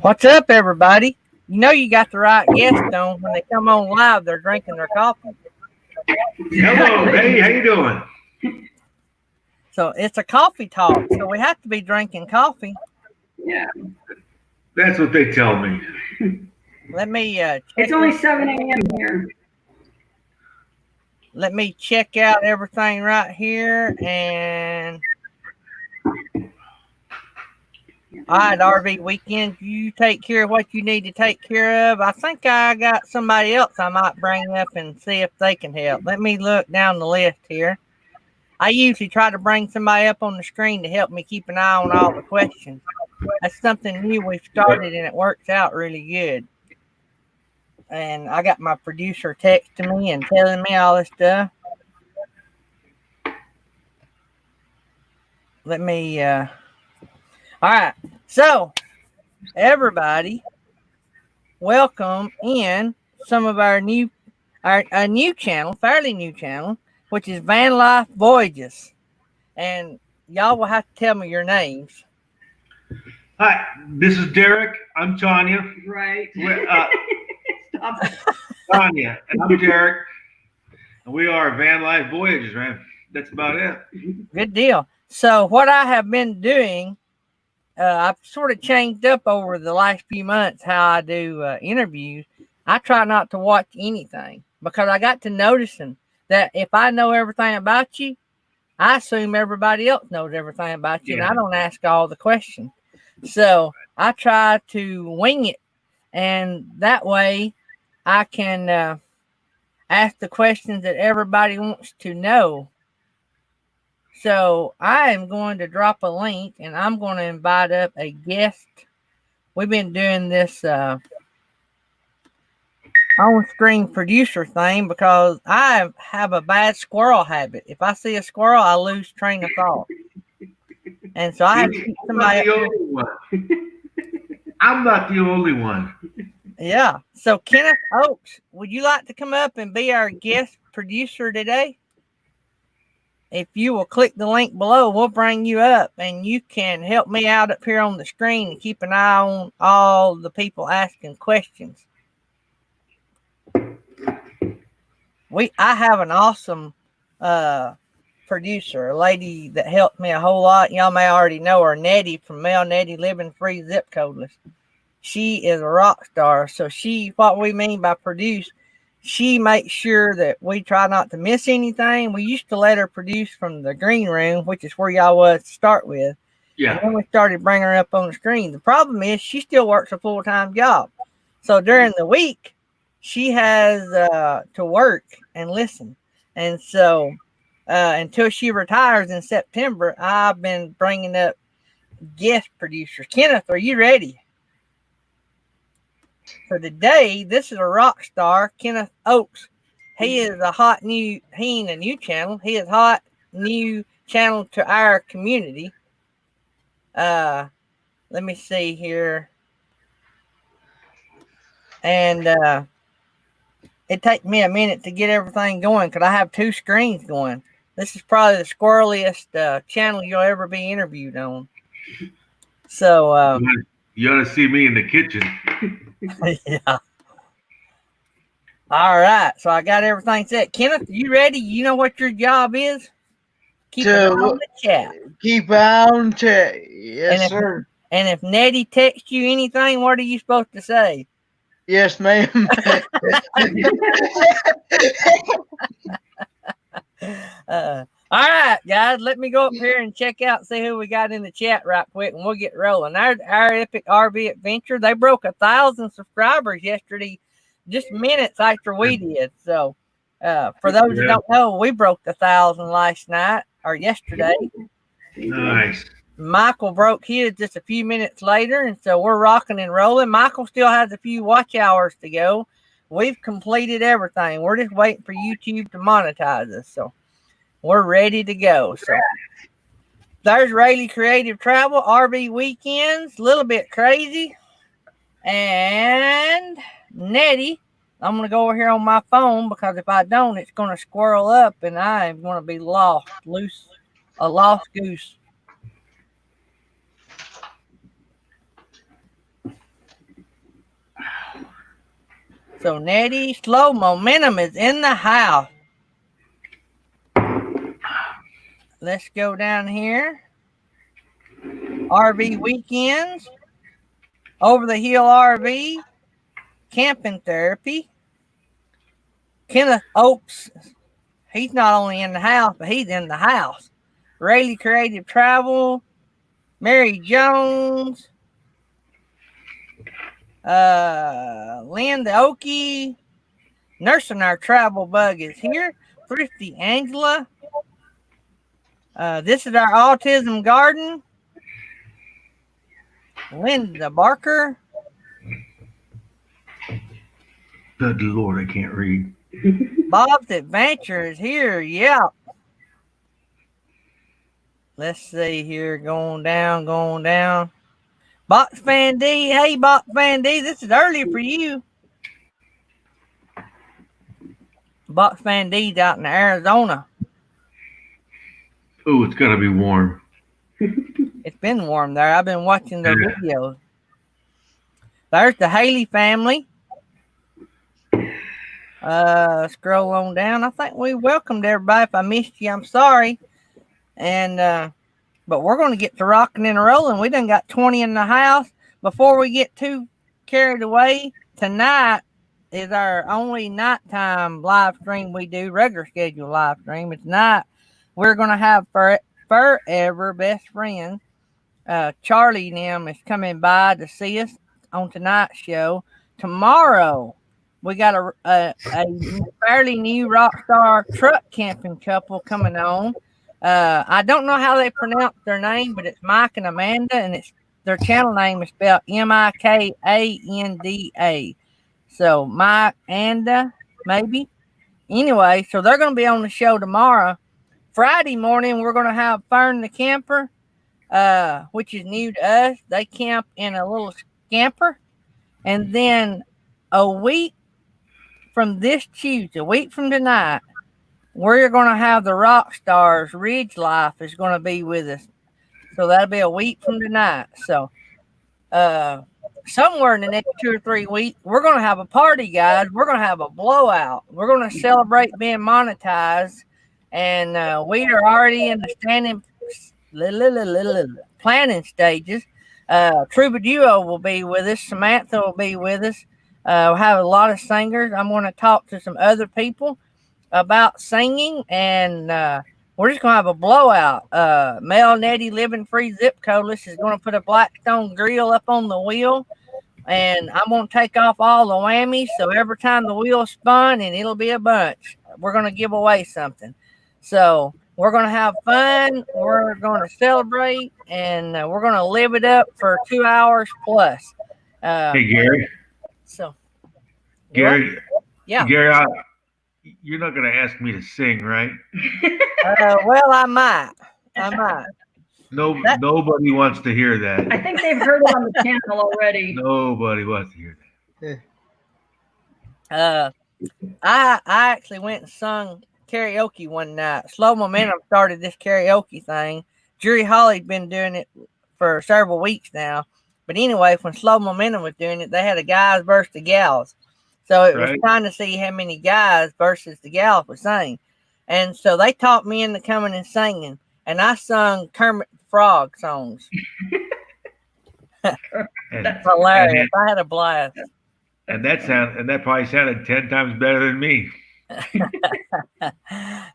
What's up, everybody? You know you got the right guest on when they come on live. They're drinking their coffee. Hello, hey, how you doing? So it's a coffee talk. So we have to be drinking coffee. Yeah. That's what they tell me. Let me. It's only 7 a.m. here. Let me check out everything right here. And all right, RV Weekend, you take care of what you need to take care of. I think I got somebody else I might bring up and see if they can help. Let me look down the list here. I usually try to bring somebody up on the screen to help me keep an eye on all the questions. That's something new we've started, and it works out really good. And I got my producer texting me and telling me all this stuff. Let me, all right. So, everybody, welcome in some of our new channel, fairly new channel, which is Van Life Voyages. And y'all will have to tell me your names. Hi, this is Derek. I'm Tanya. Right. Stop. Tanya, and I'm Derek. And we are Van Life Voyages, man. That's about it. Good deal. So what I have been doing, I've sort of changed up over the last few months how I do interviews. I try not to watch anything because I got to noticing that if I know everything about you, I assume everybody else knows everything about you, and I don't ask all the questions. So I try to wing it, and that way I can ask the questions that everybody wants to know. So I am going to drop a link, and I'm going to invite up a guest. We've been doing this on-screen producer thing because I have a bad squirrel habit. If I see a squirrel, I lose train of thought. And so I have to keep somebody up here. I'm not the only one. Yeah. So Kenneth Oakes, would you like to come up and be our guest producer today? If you will click the link below, we'll bring you up and you can help me out up here on the screen and keep an eye on all the people asking questions. I have an awesome producer, a lady that helped me a whole lot. Y'all may already know her, Nettie from Mel Nettie Living Free Zip Codeless. She is a rock star. So what we mean by produce, she makes sure that we try not to miss anything. We used to let her produce from the green room, which is where y'all was to start with. Yeah. And then we started bringing her up on the screen. The problem is she still works a full-time job. So during the week, she has to work and listen. And so until she retires in September, I've been bringing up guest producers. Kenneth, are you ready? So today, this is a rock star, Kenneth Oakes. He is he ain't a new channel. He is hot new channel to our community. Let me see here. And it takes me a minute to get everything going because I have two screens going. This is probably the squirreliest channel you'll ever be interviewed on. So you ought to see me in the kitchen. yeah. All right. So I got everything set. Kenneth, you ready? You know what your job is? Keep an eye on the chat. Keep on chat. Yes, sir. And if Nettie texts you anything, what are you supposed to say? Yes, ma'am. All right, guys, let me go up here and check out, see who we got in the chat right quick, and we'll get rolling. Our Epic RV Adventure, they broke 1,000 subscribers yesterday, just minutes after we did. So for those who don't know, we broke 1,000 last night or yesterday. Nice. Michael broke his just a few minutes later, and so we're rocking and rolling. Michael still has a few watch hours to go. We've completed everything. We're just waiting for YouTube to monetize us. So we're ready to go. So there's Rayleigh Creative Travel, RV Weekends, a little bit crazy. And Nettie, I'm going to go over here on my phone because if I don't, it's going to squirrel up and I am going to be lost, a lost goose. So Nettie, slow momentum is in the house. Let's go down here. RV weekends. Over the Hill RV. Camping therapy. Kenneth Oaks. He's not only in the house, but he's in the house. Rayleigh Creative Travel. Mary Jones. Linda Oakey. Nursing Our Travel Bug is here. Thrifty Angela. This is our autism garden. Linda Barker. Good Lord, I can't read. Bob's Adventure is here. Yeah. Let's see here. Going down. Box Fan D. Hey, Box Fan D. This is early for you. Box Fan D's out in Arizona. Oh, it's got to be warm. It's been warm there. I've been watching their videos. There's the Haley family. Scroll on down. I think we welcomed everybody. If I missed you, I'm sorry. And but we're going to get to rocking and rolling. We done got 20 in the house. Before we get too carried away, tonight is our only nighttime live stream we do, regular schedule live stream. It's tonight. We're going to have forever best friends. Charlie and them is coming by to see us on tonight's show. Tomorrow, we got a fairly new rock star truck camping couple coming on. I don't know how they pronounce their name, but it's Mike and Amanda, and their channel name is spelled Mikanda. So Mike and maybe. Anyway, so they're going to be on the show tomorrow. Friday morning, we're going to have Fern the Camper, which is new to us. They camp in a little camper. And then a week from this Tuesday, a week from tonight, we're going to have the rock stars. Ridge Life is going to be with us. So that'll be a week from tonight. So somewhere in the next 2 or 3 weeks, we're going to have a party, guys. We're going to have a blowout. We're going to celebrate being monetized. And we are already in the planning stages. Troubadour will be with us. Samantha will be with us. We'll have a lot of singers. I'm going to talk to some other people about singing, and we're just going to have a blowout. Mel Nettie Living Free Zip Codeless is going to put a Blackstone grill up on the wheel, and I'm going to take off all the whammies, so every time the wheel spun, and it'll be a bunch, we're going to give away something. So we're going to have fun. We're going to celebrate, and we're going to live it up for 2 hours plus. Hey, Gary. So, Gary. Yeah. Gary, you're not going to ask me to sing, right? Well, I might. Nobody wants to hear that. I think they've heard it on the channel already. Nobody wants to hear that. I actually went and sung karaoke one night. Slow Momentum started this karaoke thing. Jury Holly's been doing it for several weeks now. But anyway, when Slow Momentum was doing it, they had a guys versus the gals. So it was trying to see how many guys versus the gals would sing. And so they taught me into coming and singing. And I sung Kermit the Frog songs. That's hilarious. I had a blast. And that probably sounded 10 times better than me.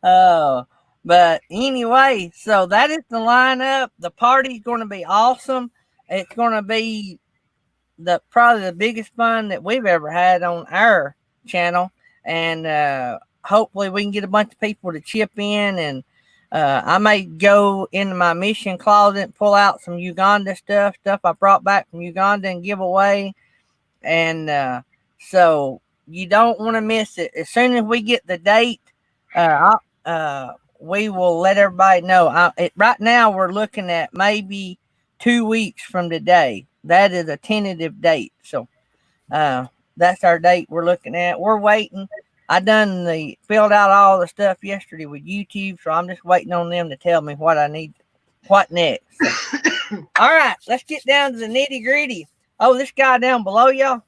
Oh, but anyway, so that is the lineup. The party's going to be awesome. It's going to be probably the biggest fun that we've ever had on our channel, and hopefully we can get a bunch of people to chip in. And I may go into my mission closet and pull out some Uganda stuff I brought back from Uganda and give away. And so you don't want to miss it. As soon as we get the date, we will let everybody know. Right now, we're looking at maybe 2 weeks from today. That is a tentative date. So that's our date we're looking at. We're waiting. I filled out all the stuff yesterday with YouTube, so I'm just waiting on them to tell me what I need, what next. So, all right, let's get down to the nitty gritty. Oh, this guy down below y'all.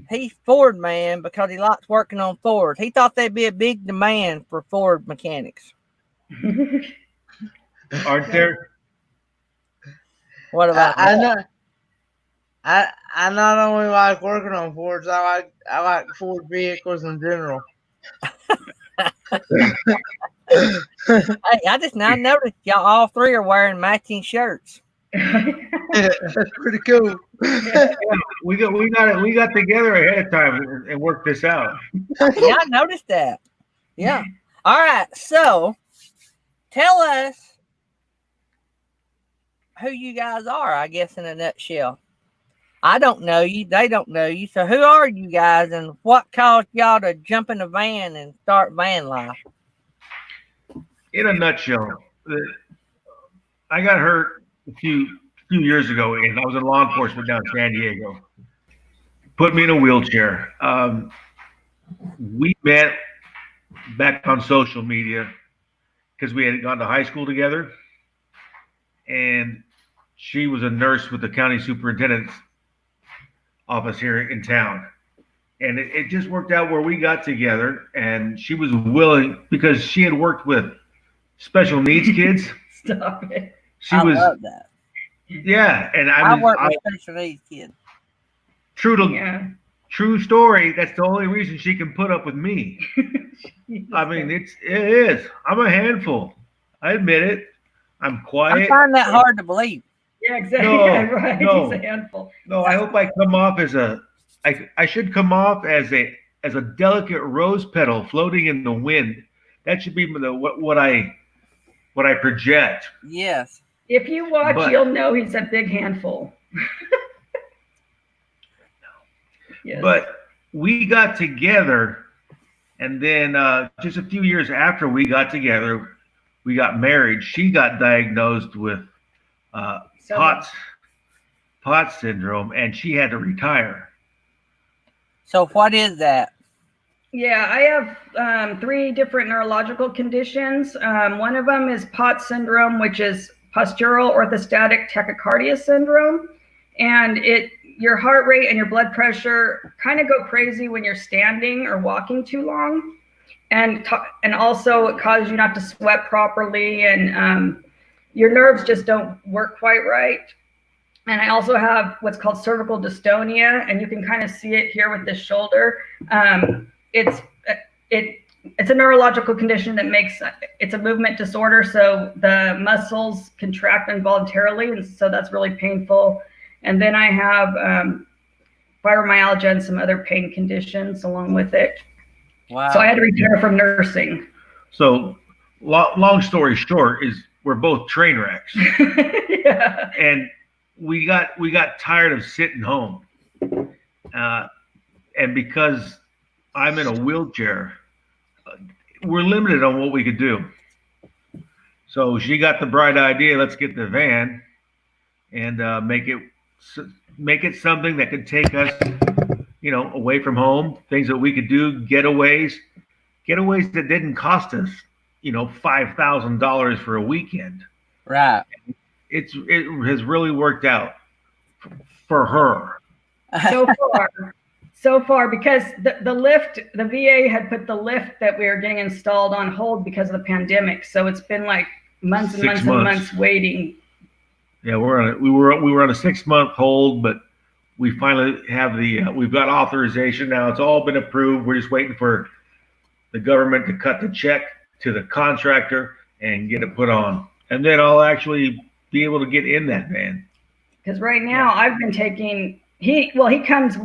he's Ford man because he likes working on Fords. He thought there'd be a big demand for Ford mechanics. Aren't there? What about I that? know. I not only like working on Fords, I like Ford vehicles in general. Hey, I just now noticed y'all all three are wearing matching shirts. That's pretty cool. Yeah, we got together ahead of time and worked this out. Yeah, I noticed that. Yeah. All right. So tell us who you guys are, I guess, in a nutshell. I don't know you. They don't know you. So who are you guys and what caused y'all to jump in a van and start van life? In a nutshell, I got hurt a few years ago, and I was in law enforcement down in San Diego. Put me in a wheelchair. We met back on social media because we had gone to high school together, and she was a nurse with the county superintendent's office here in town. And it just worked out where we got together, and she was willing because she had worked with special needs kids. Stop it. She I was, love that. yeah, and I work with special needs kids. True story. That's the only reason she can put up with me. I mean, it is. I'm a handful. I admit it. I'm I quiet. find that hard to believe. Yeah, exactly. No, Yeah, right. no. He's a handful. No, I hope I come off as I should come off as a delicate rose petal floating in the wind. That should be what I project. Yes. If you watch, But- you'll know he's a big handful. Yes. But we got together, and then just a few years after we got together, we got married. She got diagnosed with POTS syndrome, and she had to retire. So what is that? Yeah, I have 3 different neurological conditions. One of them is POTS syndrome, which is postural orthostatic tachycardia syndrome. And your heart rate and your blood pressure kind of go crazy when you're standing or walking too long. And also it causes you not to sweat properly, and your nerves just don't work quite right. And I also have what's called cervical dystonia, and you can kind of see it here with this shoulder. It's a neurological condition that it's a movement disorder. So the muscles contract involuntarily, and so that's really painful. And then I have fibromyalgia and some other pain conditions along with it. Wow. So I had to retire from nursing. So long story short is we're both train wrecks. Yeah. And we got tired of sitting home. And because I'm in a wheelchair, we're limited on what we could do. So she got the bright idea, let's get the van and make it something that could take us, away from home, things that we could do, getaways that didn't cost us, $5,000 for a weekend. Right. It has really worked out for her. So far, because the lift, the VA had put the lift that we were getting installed on hold because of the pandemic. So it's been like months and 6 months and months waiting. Yeah, we were on a 6-month hold, but we finally have we've got authorization now. It's all been approved. We're just waiting for the government to cut the check to the contractor and get it put on, and then I'll actually be able to get in that van. Because right now I've been taking he comes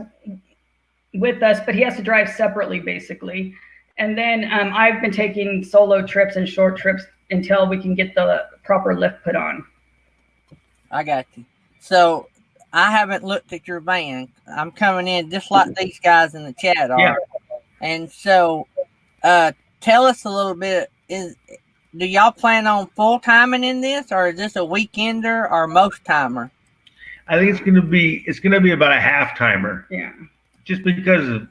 with us, but he has to drive separately basically. And then I've been taking solo trips and short trips until we can get the proper lift put on. I got you. So I haven't looked at your van. I'm coming in just like these guys in the chat are. Yeah. And so tell us a little bit, do y'all plan on full timing in this, or is this a weekender or most timer? I think it's gonna be about a half timer. Yeah. Just because of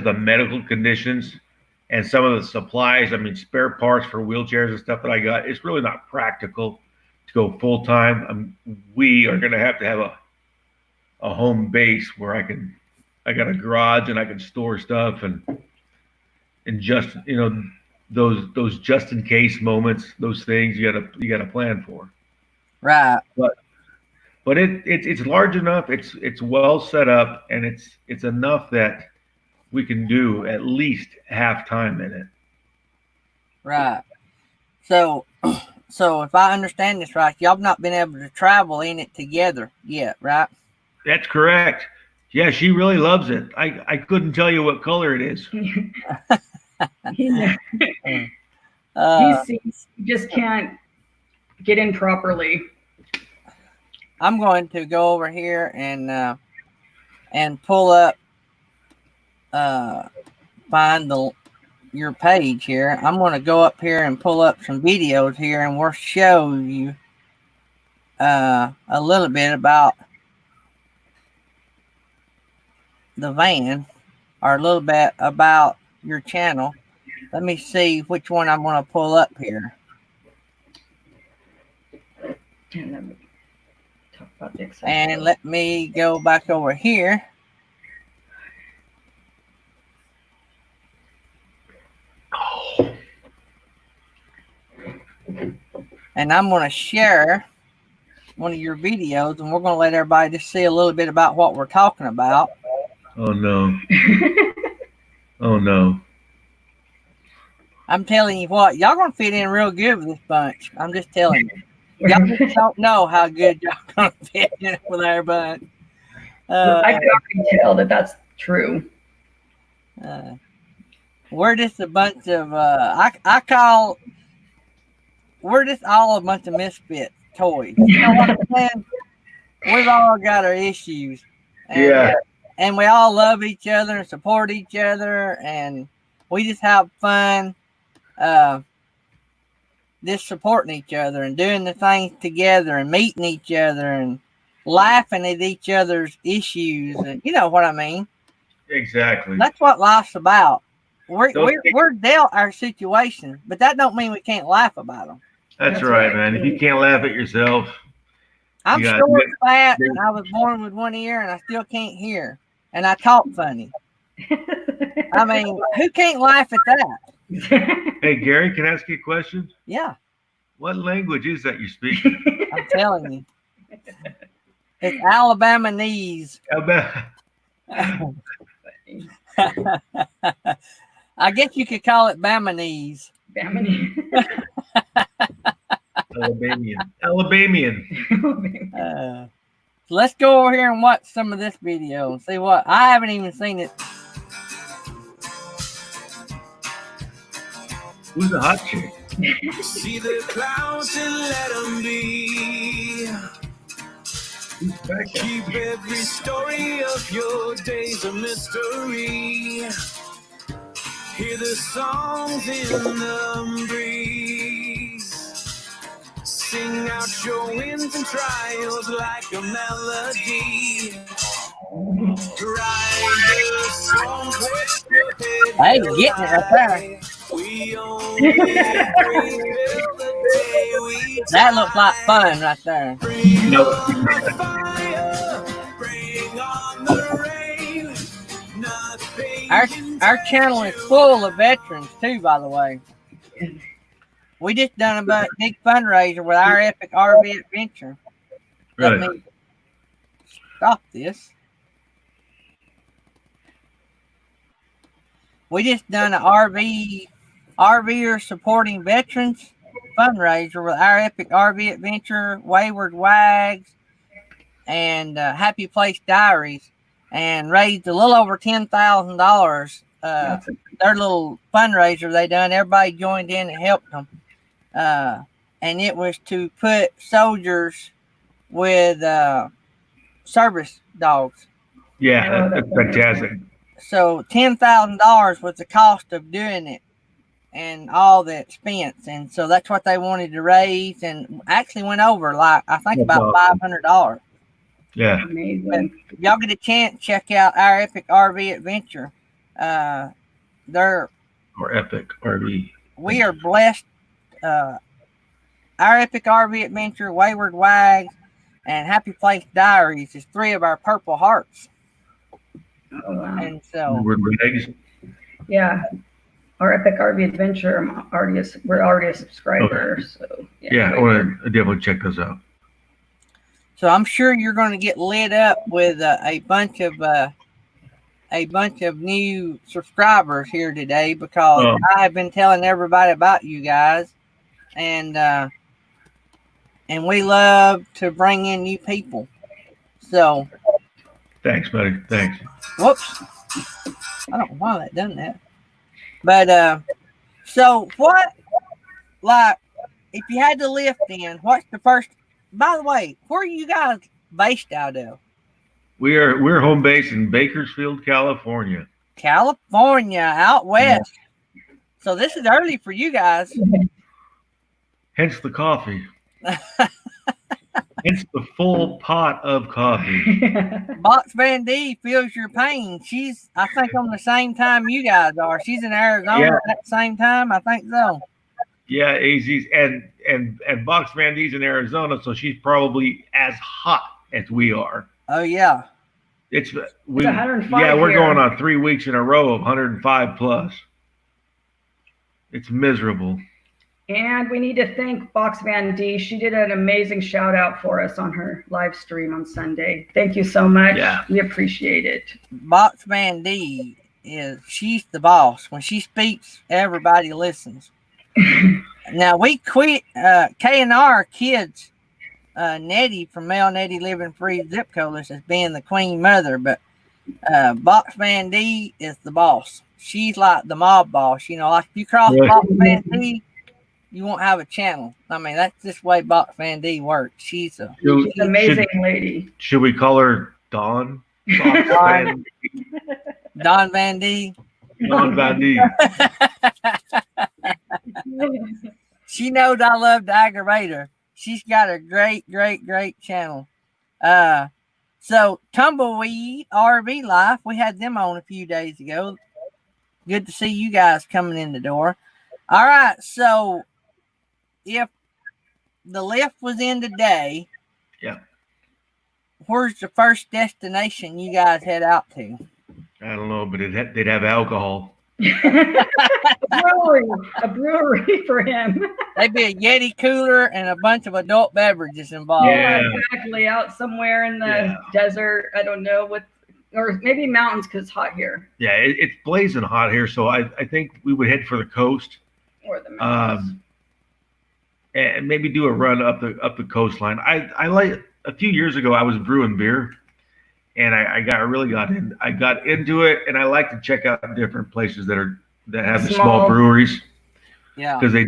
the medical conditions and some of the supplies. I mean, spare parts for wheelchairs and stuff that I got. It's really not practical to go full time. We are going to have a home base where I can I got a garage and I can store stuff and just those just in case moments, those things you gotta plan for. Right. But it's large enough. It's well set up, and it's enough that we can do at least half time in it. Right. So, so if I understand this right, y'all have not been able to travel in it together yet, right? That's correct. Yeah, she really loves it. I couldn't tell you what color it is. He just can't get in properly. I'm going to go over here and pull up find your page here. I'm going to go up here and pull up some videos here, and we'll show you a little bit about the van, or a little bit about your channel. Let me see which one I'm going to pull up here. And let me go back over here. And I'm going to share one of your videos, and we're going to let everybody just see a little bit about what we're talking about. Oh, no. Oh, no. I'm telling you what, y'all going to fit in real good with this bunch. I'm just telling you. Y'all just don't know how good y'all going to fit in with our bunch. I can already tell that that's true. We're just a bunch of, we're just all a bunch of misfit toys. You know what I'm saying? We've all got our issues. Yeah. And we all love each other and support each other, and we just have fun just supporting each other and doing the things together and meeting each other and laughing at each other's issues, and you know what I mean. Exactly. That's what life's about. We're dealt our situation, but that don't mean we can't laugh about them. That's right, man. If you can't laugh at yourself, I'm short, fat, and I was born with one ear, and I still can't hear, and I talk funny. I mean, who can't laugh at that? Hey, Gary, can I ask you a question? Yeah. What language is that you're speaking? I'm telling you. It's Alabamanese. I guess you could call it Bamanese. Alabamian. Let's go over here and watch some of this video and see what. I haven't even seen it. Who's the hot chick? See the clouds and let them be. Keep every story of your days a mystery. Hear the songs in the breeze. Sing out your wins and trials like a melody. Ride the storm with your head. Hey, you're getting it right there. We only breathe the day we That looks like fun right there. Bring on the fire, bring on the rain. Nothing Our channel is full of veterans too, by the way. We just done a big fundraiser with our epic RV adventure. Right. Let me stop this. We just done an RVer supporting veterans fundraiser with our epic RV adventure, Wayward Wags, and Happy Place Diaries, and raised a little over $10,000. Their little fundraiser they done, everybody joined in and helped them, and it was to put soldiers with service dogs. Yeah, that's fantastic. So $10,000 was the cost of doing it and all the expense, and so that's what they wanted to raise, and actually went over like I think about $500. Yeah, amazing. If y'all get a chance, check out our epic RV adventure. They're or epic RV. We are blessed. Our epic RV adventure, Wayward Wags, and Happy Place Diaries is 3 of our Purple Hearts. Oh, wow. And so, We're legs. Yeah. Our Epic RV Adventure, we're already a subscriber. So Yeah, I want to definitely check those out. so I'm sure you're going to get lit up with a bunch of new subscribers here today because Oh. I have been telling everybody about you guys, and we love to bring in new people. So, Thanks, buddy. Thanks. whoops, I don't know why that done that, but so what? Like, if you had to lift in, what's the first? By the way, where are you guys based out of? We're home base in Bakersfield, California. California, out west. So this is early for you guys. Hence the coffee. Hence the full pot of coffee. Box Van D feels your pain. She's, I think, on the same time you guys are. She's in Arizona at the same time. I think so. Yeah, AZ's and Box Van D's in Arizona, so she's probably as hot as we are. Oh yeah. It's 105 yeah, we're here. going on 3 weeks in a row of 105 plus. It's miserable. And we need to thank Box Van D. She did an amazing shout out for us on her live stream on Sunday. Thank you so much. Yeah. We appreciate it. Box Van D she's the boss. When she speaks, everybody listens. Now we quit K&R kids. Nettie from Mel Nettie Living Free Zip Colas as being the queen mother, but Box Van D is the boss. She's like the mob boss. You know, like if you cross Box Van D, you won't have a channel. I mean, that's just the way Box Van D works. She's an amazing lady. Should we call her Dawn? Don Van D. Dawn Van D. She knows I love to aggravate her. She's got a great channel. So Tumbleweed RV Life, we had them on a few days ago. Good to see you guys coming in the door. All right, so if the lift was in today, yeah, where's the first destination you guys head out to? I don't know, but they'd have alcohol. A brewery for him. They'd be a Yeti cooler and a bunch of adult beverages involved. Yeah, exactly. Out somewhere in the desert. I don't know what, or maybe mountains because it's hot here. Yeah, it's blazing hot here, so I think we would head for the coast. Or the mountains. And maybe do a run up the coastline. I like a few years ago I was brewing beer. And I got into it, and I like to check out different places that have the small breweries. Yeah. Because they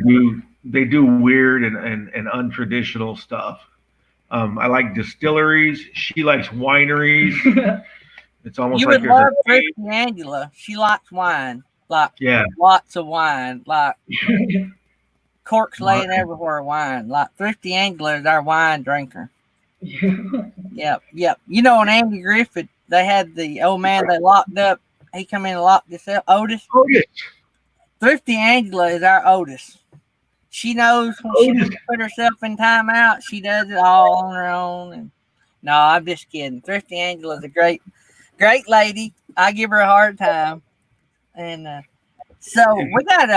do weird and untraditional stuff. I like distilleries. She likes wineries. It's almost you like would love Thrifty Angela. She likes wine. Like lots of wine. Like corks laying everywhere wine. Like Thrifty Angela is our wine drinker. Yep. You know, on Andy Griffith, they had the old man they locked up. He come in and locked this up. Otis. Thrifty Angela is our Otis. She knows when she needs to put herself in timeout. She does it all on her own. And no, I'm just kidding. Thrifty Angela is a great lady. I give her a hard time. And so we got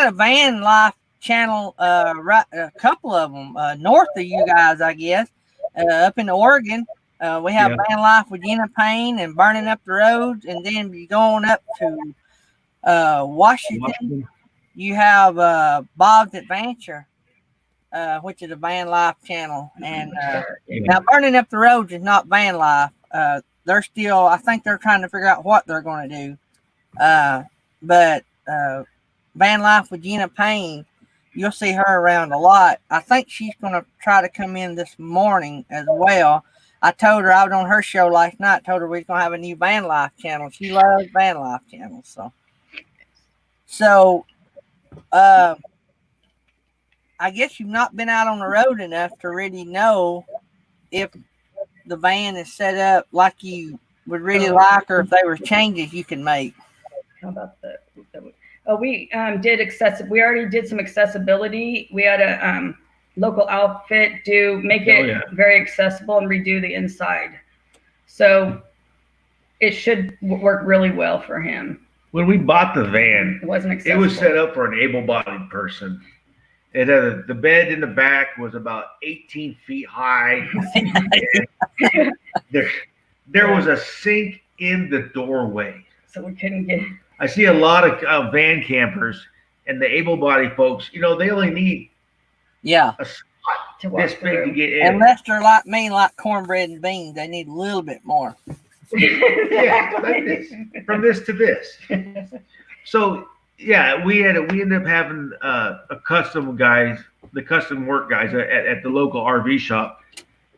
a van life channel, right, a couple of them north of you guys, I guess. Up in Oregon, we have Van Life with Jenna Payne and Burning Up the Roads, and then you going up to Washington. You have Bob's Adventure, which is a Van Life channel, and now Burning Up the Roads is not Van Life. They're still, I think they're trying to figure out what they're going to do. But Van Life with Jenna Payne, you'll see her around a lot. I think she's going to try to come in this morning as well. I told her, I was on her show last night, told her we was going to have a new Van Life channel. She loves Van Life channels. So I guess you've not been out on the road enough to really know if the van is set up like you would really like, or if there were changes you can make. How about that? We we already did some accessibility. We had a local outfit make it very accessible and redo the inside. So it should work really well for him. When we bought the van, It wasn't it accessible. was set up for an able-bodied person. It had the bed in the back was about 18 feet high. there was a sink in the doorway. So we couldn't get. I see a lot of van campers and the able-bodied folks. You know, they only need Yeah. a spot To walk this big to through. get in. Unless they're like me, like cornbread and beans, they need a little bit more. Yeah, like this, from this to this. So yeah, we ended up having a custom work guys at the local RV shop,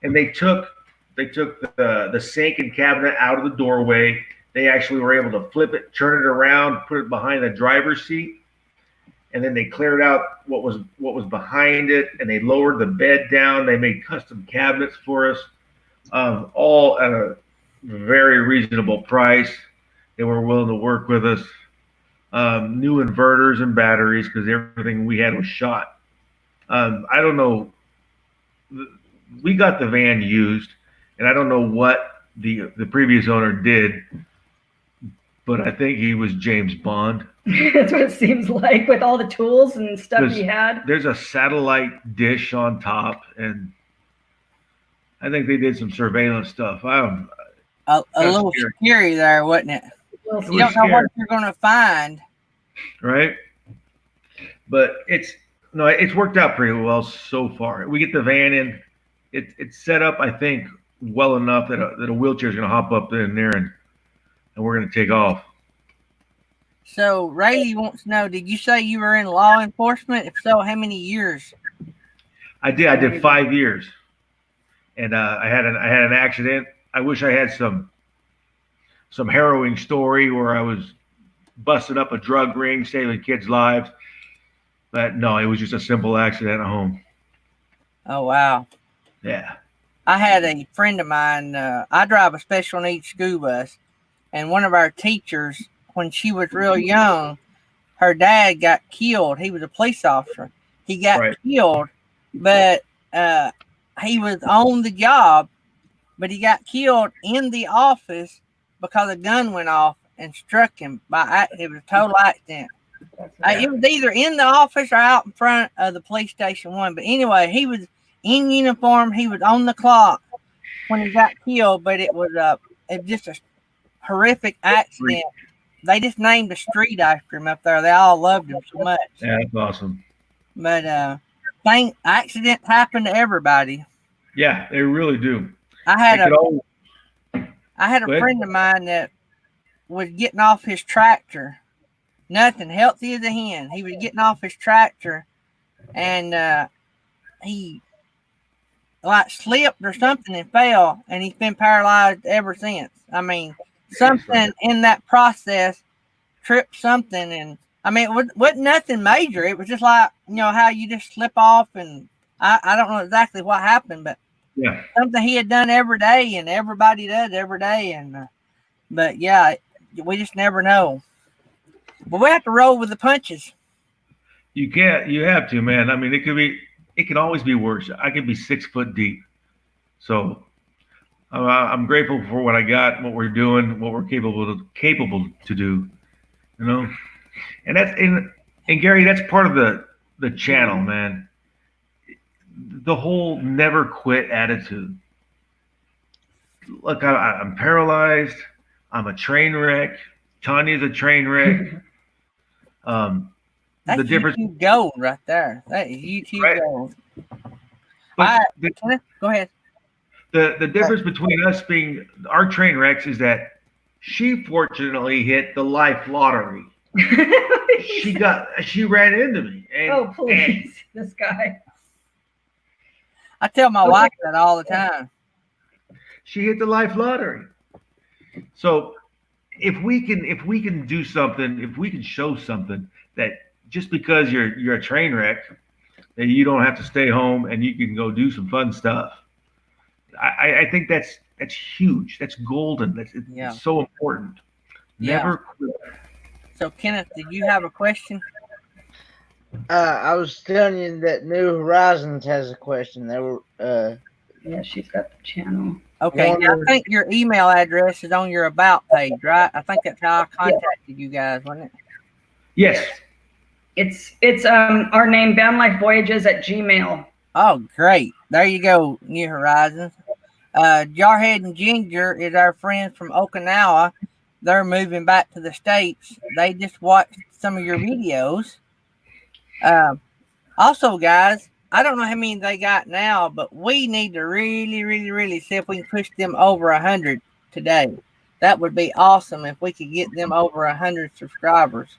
and they took the sink and cabinet out of the doorway. They actually were able to flip it, turn it around, put it behind the driver's seat, and then they cleared out what was behind it, and they lowered the bed down. They made custom cabinets for us, all at a very reasonable price. They were willing to work with us. New inverters and batteries because everything we had was shot. I don't know. We got the van used, and I don't know what the previous owner did, but I think he was James Bond. That's what it seems like with all the tools and stuff he had. There's a satellite dish on top, and I think they did some surveillance stuff. A little scary there, wasn't it? You don't know what you're going to find. Right? But it's worked out pretty well so far. We get the van in. It's set up, I think, well enough that a wheelchair is going to hop up in there and we're going to take off. So Rayleigh wants to know, did you say you were in law enforcement? If so, how many years? I did 5 years. And I had an accident. I wish I had some harrowing story where I was busting up a drug ring, saving kids' lives. But no, it was just a simple accident at home. Oh, wow. Yeah. I had a friend of mine, I drive a special needs school bus, and one of our teachers, when she was real young, her dad got killed. He was a police officer. He got killed, but he was on the job, but he got killed in the office because a gun went off and struck him. It was a total accident. It was either in the office or out in front of the police station one. But anyway, he was in uniform. He was on the clock when he got killed, but it was just a horrific accident. They just named a street after him up there. They all loved him so much. Yeah, that's awesome. But accidents happen to everybody. Yeah, they really do. I had a friend of mine that was getting off his tractor. Nothing, healthy as a hen. He was getting off his tractor, and he slipped or something and fell, and he's been paralyzed ever since. I mean, something in that process tripped something, and I mean, it wasn't nothing major. It was just like, how you just slip off, and I don't know exactly what happened, but yeah, something he had done every day, and everybody does every day, and but yeah, we just never know. But we have to roll with the punches. You have to, man. I mean, it can always be worse. I could be 6 foot deep. So I'm grateful for what I got, what we're doing, what we're capable to do, and that's and Gary, that's part of the channel, man. The whole never quit attitude. Look, I'm paralyzed. I'm a train wreck. Tanya's a train wreck. That's the difference. YouTube gold right there. That is YouTube gold. Go ahead. The difference between us being our train wrecks is that she fortunately hit the life lottery. She ran into me. Oh, please, this guy. I tell my wife that all the time. She hit the life lottery. So if we can do something, if we can show something that just because you're a train wreck, that you don't have to stay home and you can go do some fun stuff. I think that's huge. That's golden. It's so important. Never quit. So Kenneth, did you have a question? I was telling you that New Horizons has a question. They were yeah, she's got the channel. Okay, now, I Wonder- think your email address is on your about page, right? I think that's how I contacted you guys, wasn't it? Yes. It's our name, Van Life Voyages at Gmail. Oh, great. There you go, New Horizons. Jarhead and Ginger is our friends from Okinawa. They're moving back to the States. They just watched some of your videos. Also, guys, I don't know how many they got now, but we need to really see if we can push them over 100 today. That would be awesome if we could get them over 100 subscribers.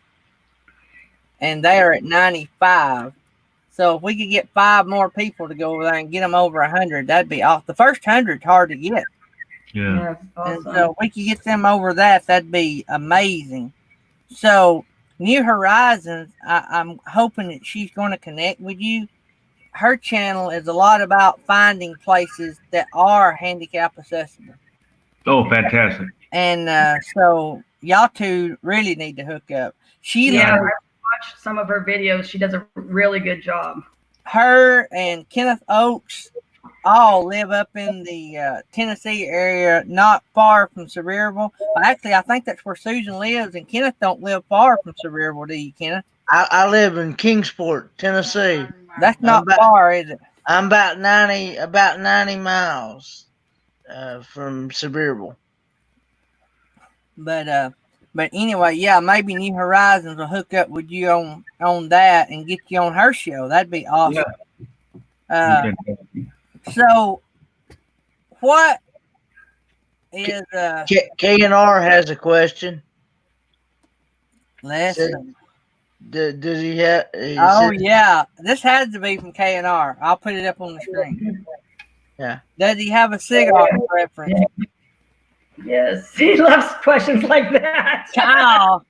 And they are at 95. So if we could get 5 more people to go over there and get them over 100, that'd be awesome. The first 100's hard to get. Yeah. Yes, And awesome. so if we could get them over that, that'd be amazing. So New Horizons, I'm hoping that she's going to connect with you. Her channel is a lot about finding places that are handicap accessible. Oh, fantastic. And so y'all two really need to hook up. She Yeah, lives, I watched some of her videos. She does a really good job. her and Kenneth Oakes all live up in the Tennessee area, not far from Cerebral. Actually, I think that's where Susan lives, and Kenneth don't live far from Cerebral, do you, Kenneth? I live in Kingsport, Tennessee. That's not about- far, is it? I'm about 90 miles from Cerebral. But anyway, yeah, maybe New Horizons will hook up with you on that and get you on her show. That'd be awesome. Fantastic. So what is K&R has a question. let's Said- see. Does he have? Oh yeah, this has to be from K&R. I'll put it up on the screen. Yeah. Does he have a cigar preference? Yes, he loves questions like that. Kyle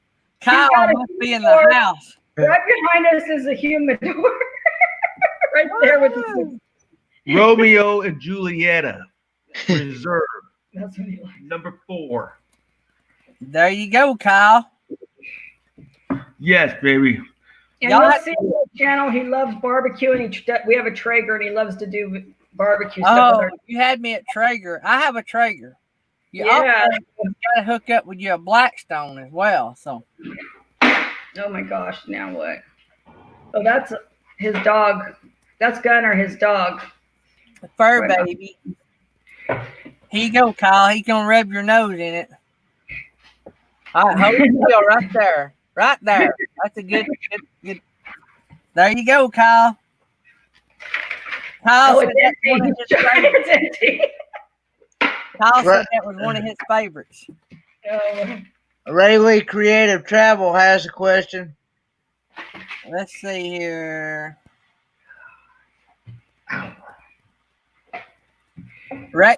got a must be in the house. Right behind us is a humidor. Right there with the. Romeo and Julieta, Reserve, That's what he likes. number 4. There you go, Kyle. Yes, baby. And Y'all you'll have- see on the channel he loves barbecue, and we have a Traeger, and he loves to do barbecue stuff. Oh, With you had me at Traeger. I have a Traeger. You Yeah. also got to hook up with you a Blackstone as well. So Oh my gosh! Now what? Oh, that's his dog. That's Gunner, his dog. the fur Right. baby. Here you go, Kyle. He's gonna rub your nose in it. All right, hold still right there. Right there. That's a good. There you go, Kyle. Kyle Oh, said it's that's one of empty. his favorites. It's empty. Kyle said Right. that was one of his favorites. Oh, Rayleigh Creative Travel has a question. Let's see here.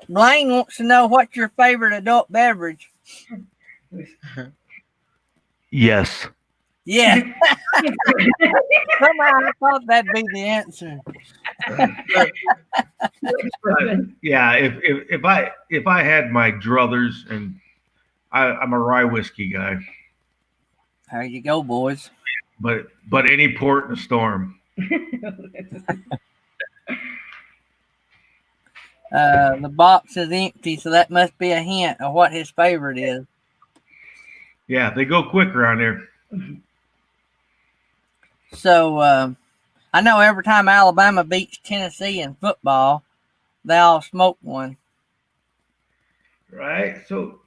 Blaine wants to know what's your favorite adult beverage. Yes. Yeah. Somehow I thought that'd be the answer. Yeah, if I had my druthers, and I'm a rye whiskey guy, There you go, boys. but any port in a storm. The box is empty, so that must be a hint of what his favorite is. Yeah, they go quick around there. So I know every time Alabama beats Tennessee in football, they all smoke one. Right? So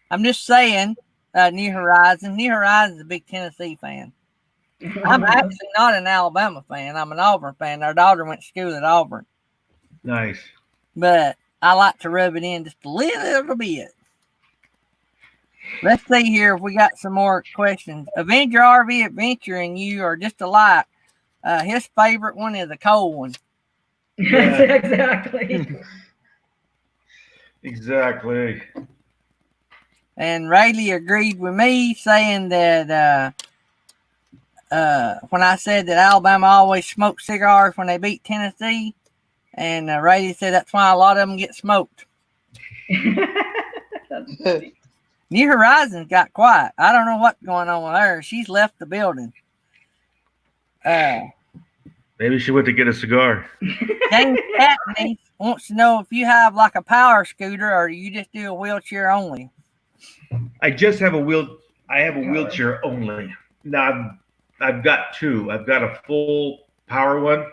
I'm just saying, New Horizons. New Horizons is a big Tennessee fan. I'm actually not an Alabama fan. I'm an Auburn fan. Our daughter went to school at Auburn. nice. But I like to rub it in just a little bit. Let's see here if we got some more questions. Avenger RV Adventure and you are just alike. His favorite one is a cold one. Yes, exactly. Exactly. And Rayleigh agreed with me, saying that when I said that Alabama always smokes cigars when they beat Tennessee, and Rayleigh said that's why a lot of them get smoked. That's funny. New Horizons got quiet. I don't know what's going on with her. She's left the building. Maybe she went to get a cigar. James Catney wants to know if you have like a power scooter or you just do a wheelchair only. I just have I have a wheelchair only. Now I've got two. I've got a full power one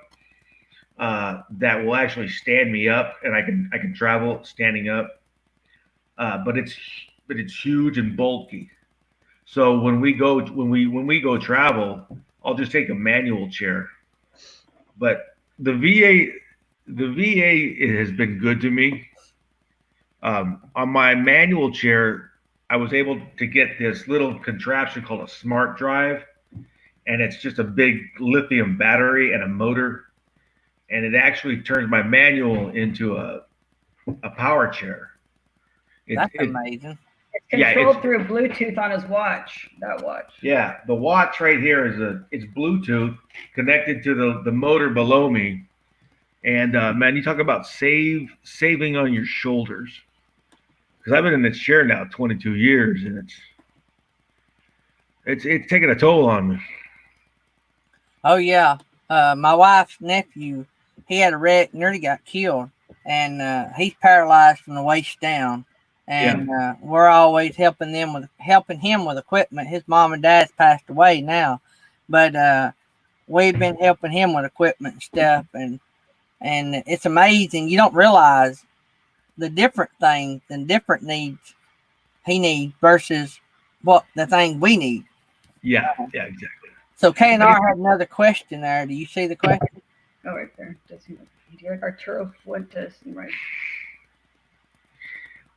that will actually stand me up, and I can travel standing up. But it's huge and bulky. So when we go travel, I'll just take a manual chair. But the VA has been good to me. On my manual chair, I was able to get this little contraption called a smart drive, and it's just a big lithium battery and a motor, and it actually turns my manual into a power chair. That's amazing. It's controlled through Bluetooth on his watch. That watch. Yeah, the watch right here it's Bluetooth connected to the motor below me, and man, you talk about saving on your shoulders. Because I've been in this chair now 22 years, and it's taking a toll on me. Oh yeah, my wife's nephew, he had a wreck, nearly got killed, and he's paralyzed from the waist down. And we're always helping him with equipment. His mom and dad's passed away now, but we've been helping him with equipment and stuff, and it's amazing. You don't realize the different things and different needs he needs versus what the thing we need. Yeah, exactly. So KNR had another question there. Do you see the question? Oh, right there. Does he like Arturo Fuentes and right?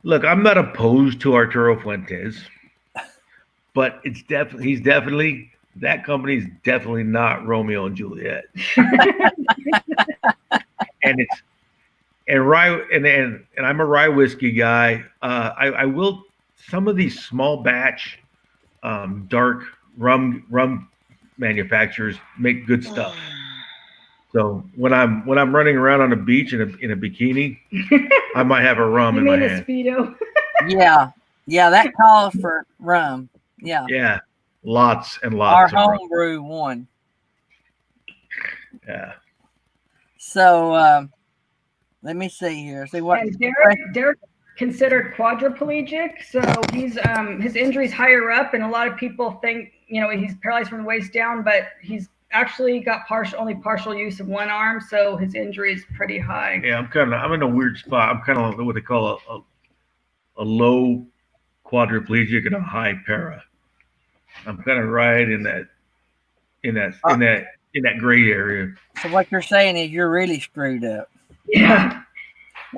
Look, I'm not opposed to Arturo Fuentes, but that company's definitely not Romeo and Juliet. And I'm a rye whiskey guy. I will some of these small batch dark rum manufacturers make good stuff. So when I'm running around on the beach in a bikini, I might have a rum in my hand. Speedo. yeah, that calls for rum. Yeah, lots and lots. Our homebrew one. Yeah. So let me see here. See what. And Derek considered quadriplegic, so he's his injury's higher up, and a lot of people think he's paralyzed from the waist down, but he's actually got only partial use of one arm, so his injury is pretty high. Yeah, I'm in a weird spot. I'm kind of what they call a low quadriplegic and a high para. I'm kind of right in that gray area. So what you're saying is you're really screwed up. Yeah.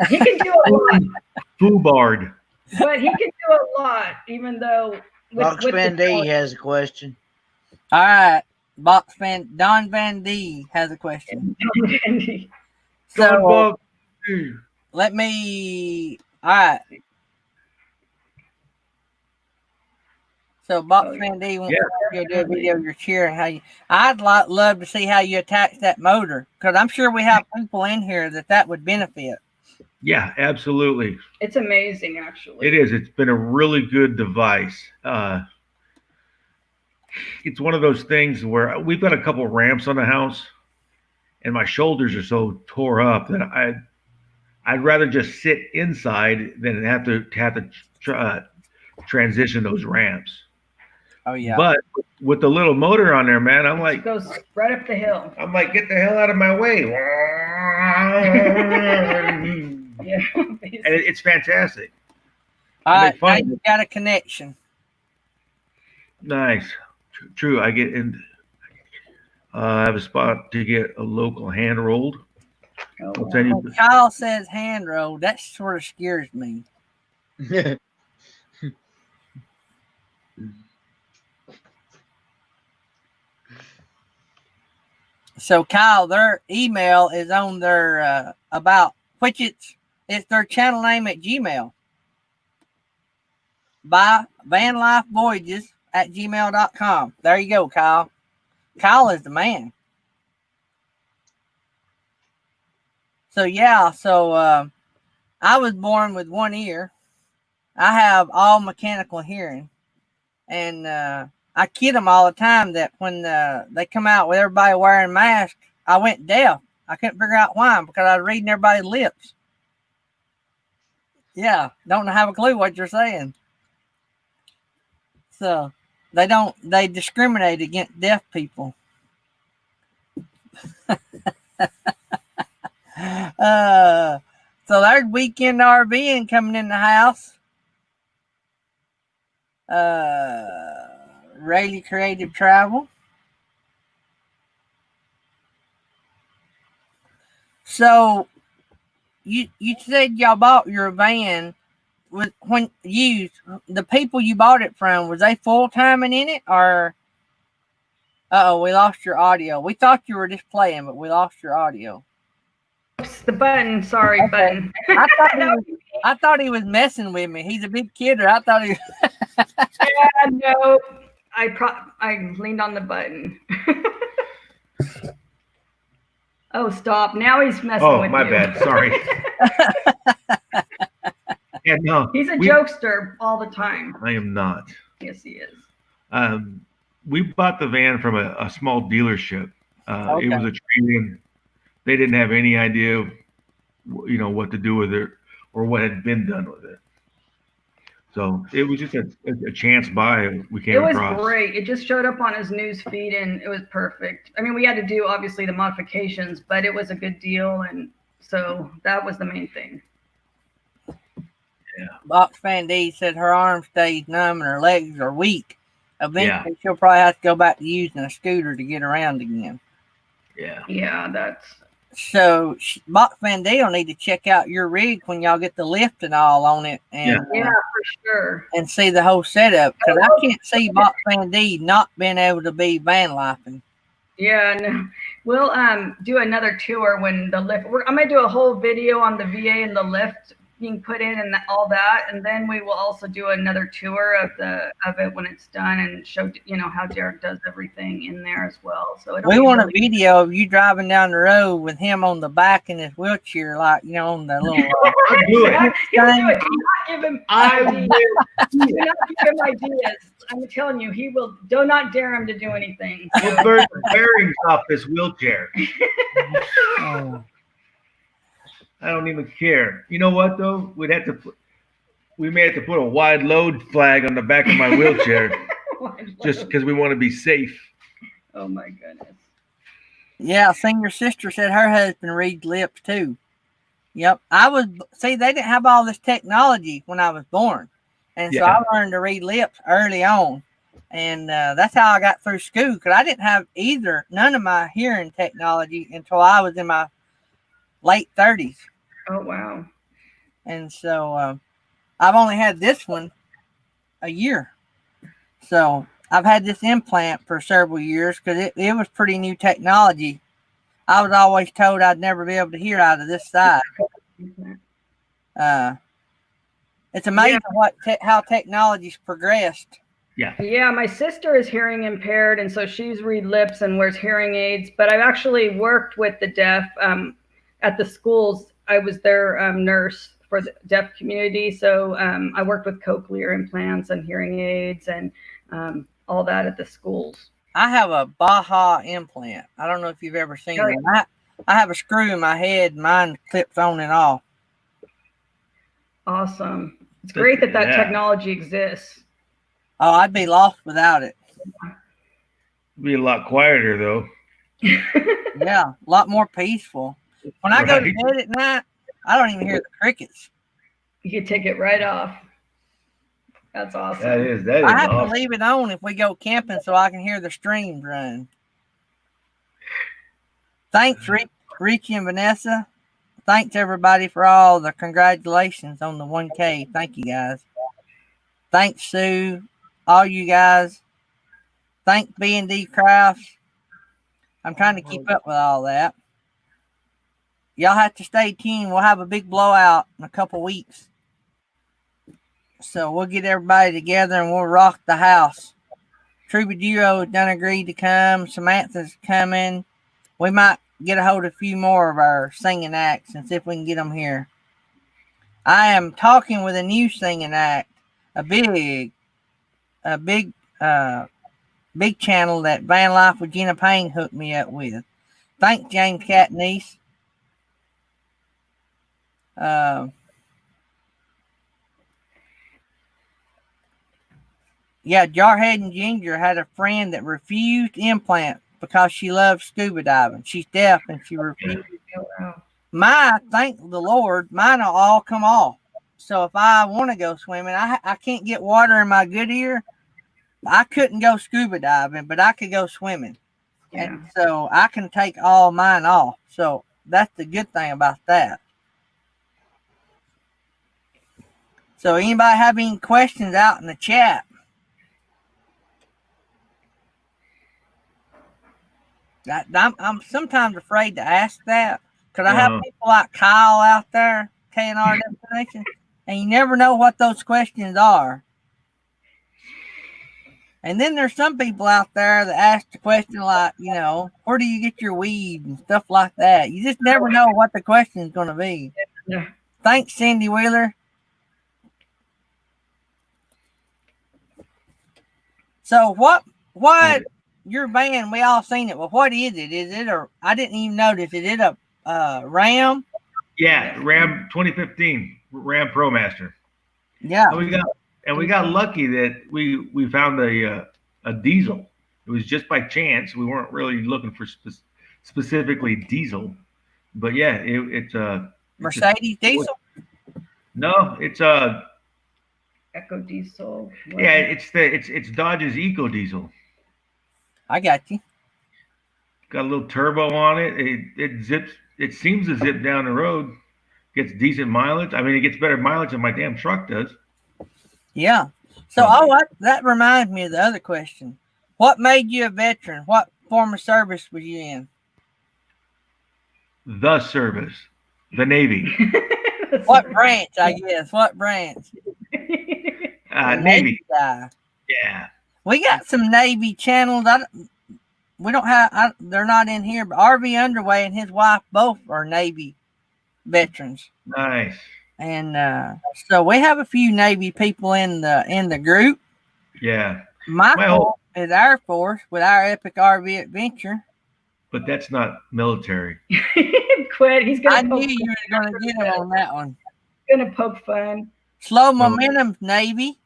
He can do a lot. Foobarred. But he can do a lot, even though Box Van D has a question. All right. Don Van D has a question. So let me. All right. So Box Van D wants to do a video of your chair and how you. I'd love to see how you attach that motor, because I'm sure we have people in here that would benefit. Yeah, absolutely. It's amazing, actually. It is. It's been a really good device. It's one of those things where we've got a couple ramps on the house, and my shoulders are so tore up that I'd rather just sit inside than have to transition those ramps. Oh yeah. But with the little motor on there, man, I'm like, it goes right up the hill. I'm like, get the hell out of my way. Yeah, and it's fantastic. All right, now you got a connection. Nice. True. I get in. I have a spot to get a local hand rolled. Kyle says hand rolled. That sort of scares me. So Kyle, their email is on their about, which it's their channel name at Gmail. By vanlifevoyages@gmail.com. There you go, Kyle. Kyle is the man. So I was born with one ear. I have all mechanical hearing, and I kid them all the time that when they come out with everybody wearing masks, I went deaf. I couldn't figure out why because I was reading everybody's lips. Yeah, don't have a clue what you're saying. So they discriminate against deaf people. So there's weekend RVing coming in the house. Really creative travel. So you said y'all bought your van with when the people you bought it from, was they full timing in it or we lost your audio. We thought you were just playing, but we lost your audio. Oops, the button. Sorry, button. I thought he was messing with me. He's a big kidder. I thought he Yeah, no. I leaned on the button. Oh, stop. Now he's messing with you. Oh, my bad. Sorry. Yeah, no. He's a jokester all the time. I am not. Yes, he is. We bought the van from a small dealership. Okay. It was a trade-in. They didn't have any idea, what to do with it or what had been done with it. So it was just a chance buy we came across. It was great. It just showed up on his news feed and it was perfect. I mean, we had to do obviously the modifications, but it was a good deal, and so that was the main thing. Yeah. Box Fan D said her arm stays numb and her legs are weak. Eventually, she'll probably have to go back to using a scooter to get around again. Yeah. Yeah, that's. So, Box Fan D will need to check out your rig when y'all get the lift and all on it, and Yeah, for sure. and see the whole setup. Because I can't see Box Fan D not being able to be van lifing. Yeah, no. We'll do another tour when the lift. I'm gonna do a whole video on the VA and the lift being put in and all that, and then we will also do another tour of it when it's done and show how Derek does everything in there as well. So we want a video of you driving down the road with him on the back in his wheelchair, like on the little. I'll do it. He'll do it. Do not give him ideas. Do not give him ideas. I'm telling you, he will. Do not dare him to do anything. We'll burn the bearings off this wheelchair. Oh. I don't even care. You know what though? We may have to put a wide load flag on the back of my wheelchair just because we want to be safe. Oh my goodness. Yeah, senior sister said her husband reads lips too. Yep. They didn't have all this technology when I was born. And so I learned to read lips early on. And that's how I got through school, because I didn't have none of my hearing technology until I was in my late 30s. Oh, wow. And so I've only had this one a year. So I've had this implant for several years because it was pretty new technology. I was always told I'd never be able to hear out of this side. It's amazing how technology's progressed. Yeah. Yeah, my sister is hearing impaired, and so she's read lips and wears hearing aids. But I've actually worked with the deaf at the schools. I was their nurse for the deaf community, so I worked with cochlear implants and hearing aids and all that at the schools. I have a Baja implant. I don't know if you've ever seen it. I have a screw in my head. Mine clips on and off. Awesome. It's great that technology exists. Oh, I'd be lost without it. Be a lot quieter though. Yeah, a lot more peaceful. When I go to bed at night, I don't even hear the crickets. You could take it right off. That's awesome. That is I have awesome. to leave it on if we go camping so I can hear the streams run. Thanks, Richie and Vanessa. Thanks, everybody, for all the congratulations on the 1K. Thank you, guys. Thanks, Sue. All you guys. Thanks, B&D Crafts. I'm trying to keep up with all that. Y'all have to stay tuned. We'll have a big blowout in a couple weeks. So we'll get everybody together and we'll rock the house. Troubadour done agreed to come. Samantha's coming. We might get a hold of a few more of our singing acts and see if we can get them here. I am talking with a new singing act, a big channel that Van Life with Gina Payne hooked me up with. Thanks, James Catniece. Yeah, Jarhead and Ginger had a friend that refused implant because she loves scuba diving. She's deaf and she refused. Oh, wow. Mine, thank the Lord, mine will all come off. So if I want to go swimming, I can't get water in my good ear. I couldn't go scuba diving, but I could go swimming. Yeah. And so I can take all mine off. So that's the good thing about that. So anybody have any questions out in the chat? I'm sometimes afraid to ask that because I have people like Kyle out there, KNR Destination, and you never know what those questions are. And then there's some people out there that ask the question like, where do you get your weed and stuff like that. You just never know what the question is going to be. Yeah. Thanks, Cindy Wheeler. So what your band, we all seen it, but what is it? Is it I didn't even notice, is it a Ram? Yeah, Ram 2015, Ram ProMaster. Yeah. We got lucky that we found a diesel. It was just by chance. We weren't really looking for specifically diesel, but yeah, it's a Mercedes diesel. No, it's a Echo Diesel. yeah. It's Dodge's Eco Diesel. I got you. Got a little turbo on it. It zips. It seems to zip down the road. Gets decent mileage. I mean, it gets better mileage than my damn truck does. Yeah. So, that reminds me of the other question. What made you a veteran? What form of service was you in? The service, the Navy. What branch? I guess. What branch? Navy. Guy. Yeah. We got some Navy channels. We don't have. They're not in here. But RV Underway and his wife both are Navy veterans. Nice. And so we have a few Navy people in the group. Yeah. Michael is Air Force with our Epic RV Adventure. But that's not military. Quit. He's gonna. I knew you were going to get him on that one. Gonna poke fun. Slow Momentum Navy.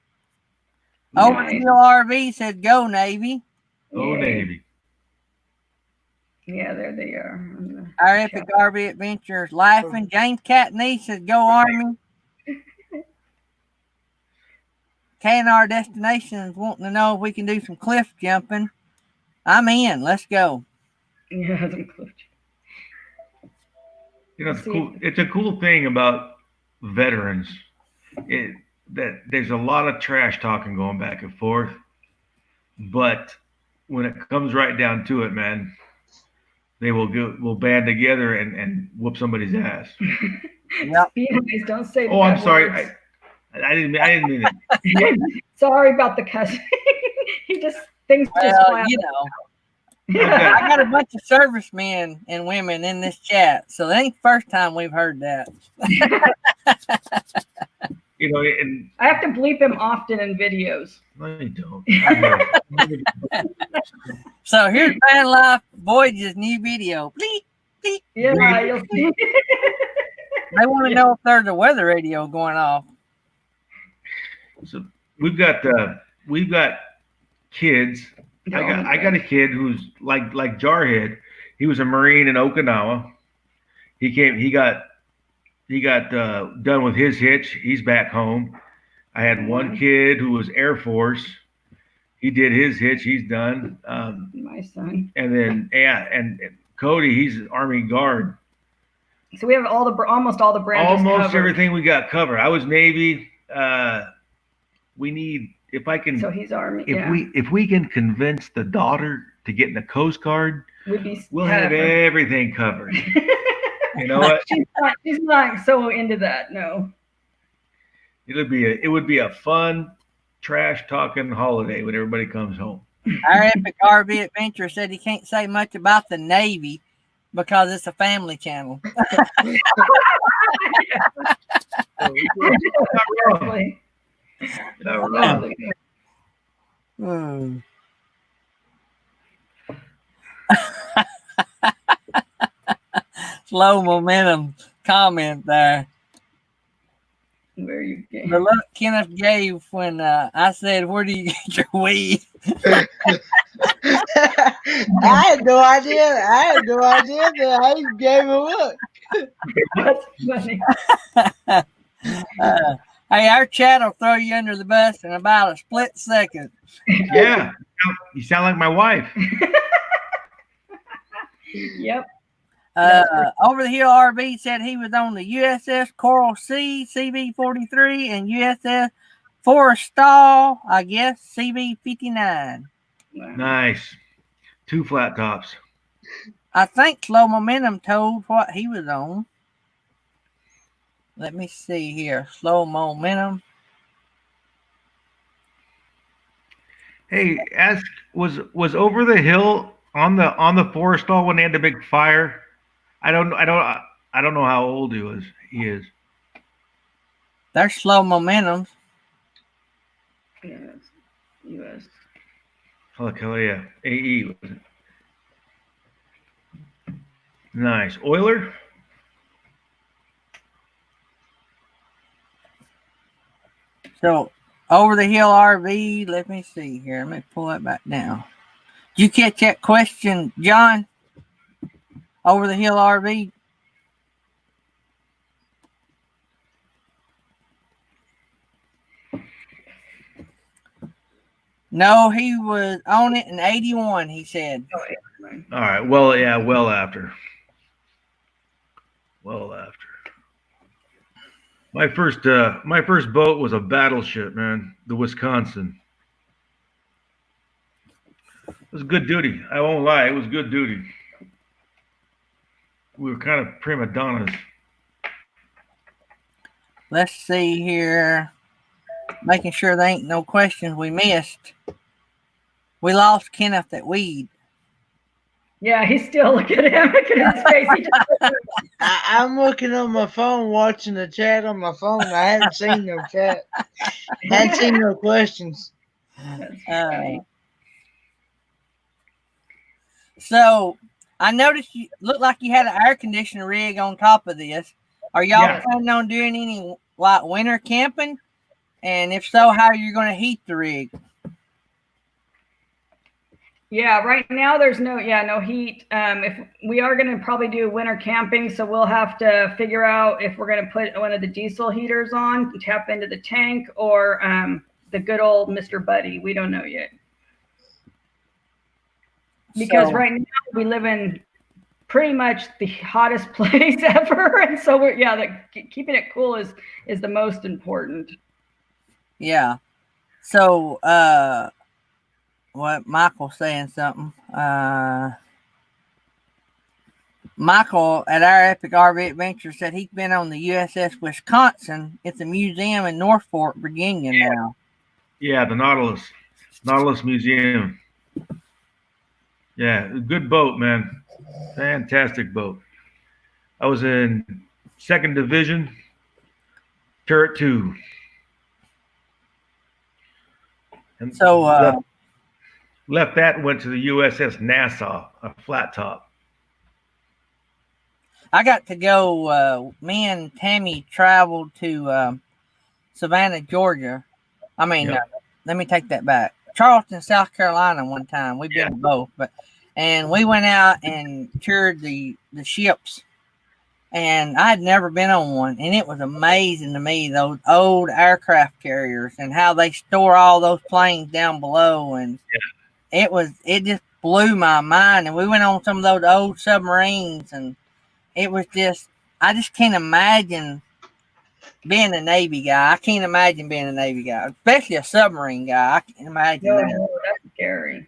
Over the Hill RV said go Navy. Go Navy. Yeah, there they are. Our Epic RV Adventures laughing. James Catney says go Army. KNR Destinations wanting to know if we can do some cliff jumping. I'm in. Let's go. Yeah, some cliff. It's cool. It's a cool thing about veterans. That there's a lot of trash talking going back and forth, but when it comes right down to it, man, they will band together and whoop somebody's ass. Yep. Please don't say. Oh, I'm sorry. I didn't mean it. Sorry about the cussing. Things just. I got a bunch of servicemen and women in this chat, so that ain't the first time we've heard that. And I have to bleep him often in videos. No, you don't. So here's Van Life Voyages new video. Bleep, bleep. Yeah, you'll see. They want to know if there's a weather radio going off. So we've got kids. I got a kid who's like Jarhead. He was a Marine in Okinawa. He got done with his hitch. He's back home. I had one kid who was Air Force. He did his hitch. He's done. My son. And then and Cody, he's Army Guard. So we have almost all the branches. Almost covered. everything we got covered. I was Navy. We need, if I can. So he's Army. If we can convince the daughter to get in the Coast Guard, we'll have everything covered. You know what? She's not so into that. No. It would be a fun trash talking holiday when everybody comes home. Our Epic RV Adventure said he can't say much about the Navy because it's a family channel. Not wrong. slow momentum comment there. Where you get? The look Kenneth gave when I said, "Where do you get your weed?" I had no idea. I had no idea that I gave a look. That's funny. Hey, our chat will throw you under the bus in about a split second. Yeah, you sound like my wife. Yep. That's for- Over the Hill RV said he was on the USS Coral Sea CB-43 and USS Forrestal, I guess, CB-59. Wow. Nice. 2 flat tops. I think Slow Momentum told what he was on. Let me see here. Slow Momentum. Hey, ask was Over the Hill on the Forrestal when they had the big fire? I don't know how old he is. There's Slow Momentum. Yes. U.S. Hell yeah. AE was it? Nice. Oiler? So, Over the Hill RV, let me see here. Let me pull that back down. Did you catch that question, John? Over the Hill RV? No, he was on it in 81, he said. Oh, anyway. All right. Well, yeah, well after. Well after. My first boat was a battleship, man. The Wisconsin. It was good duty. I won't lie, it was good duty. We were kind of prima donnas. Let's see here. Making sure there ain't no questions we missed. We lost Kenneth at Weed. Yeah, he's still looking at him. Look at his face. He just I'm looking on my phone, watching the chat on my phone. I haven't seen no chat. Hadn't seen no questions. That's funny. So I noticed you looked like you had an air conditioner rig on top of this. Are y'all Yeah. planning on doing any like winter camping? And if so, how are you going to heat the rig? Yeah, right now there's no heat. If we are going to probably do winter camping, so we'll have to figure out if we're going to put one of the diesel heaters on, tap into the tank, or the good old Mr. Buddy. We don't know yet. Because So- right now we live in pretty much the hottest place ever, and so keeping it cool is the most important. Yeah. So what Michael's saying something. Michael at our Epic RV Adventure said he's been on the USS Wisconsin. It's a museum in Norfolk, Virginia now. Yeah, the Nautilus Museum. Yeah, good boat, man. Fantastic boat. I was in 2nd Division, Turret 2. And So left that and went to the USS Nassau, a flat top. I got to go. Me and Tammy traveled to Savannah, Georgia. I mean, Yep. let me take that back. Charleston, South Carolina. One time we've been to both, and we went out and toured the ships. And I had never been on one, and it was amazing to me, those old aircraft carriers and how they store all those planes down below. And it just blew my mind. And we went on some of those old submarines, and it was I just can't imagine being a Navy guy. I can't imagine being a Navy guy, especially a submarine guy. I can't imagine No, that. that's scary.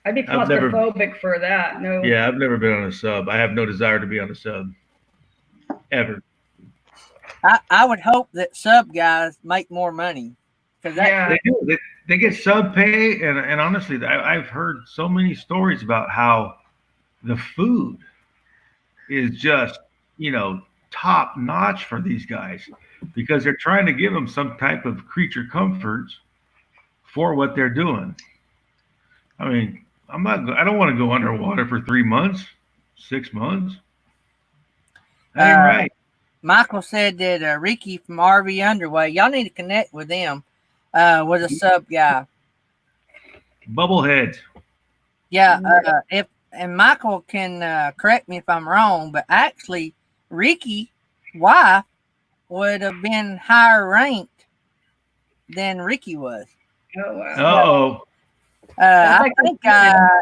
I'd be I've never- claustrophobic for that. No. Yeah, I've never been on a sub. I have no desire to be on a sub. Ever. I would hope that sub guys make more money. Because Yeah. They do. They get sub pay, and honestly, I've heard so many stories about how the food is just, top notch for these guys because they're trying to give them some type of creature comforts for what they're doing. I mean, I don't want to go underwater for 3 months, 6 months. That ain't right. Michael said that Ricky from RV Underway, y'all need to connect with them. Was a sub guy. Bubbleheads. Yeah. If and Michael can correct me if I'm wrong, but actually, Ricky's wife would have been higher ranked than Ricky was. Oh wow. Uh-oh. That's I like think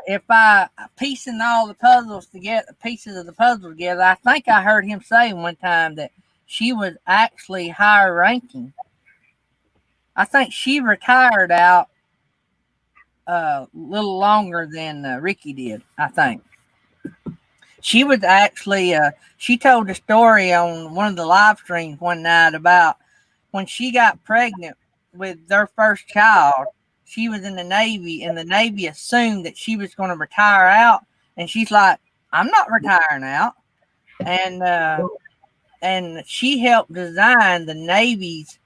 if I piecing all the pieces of the puzzle together, I think I heard him say one time that she was actually higher ranking. I think she retired out a little longer than Ricky did. I think she was actually. She told a story on one of the live streams one night about when she got pregnant with their first child. She was in the Navy, and the Navy assumed that she was going to retire out, and she's like, "I'm not retiring out," and she helped design the Navy's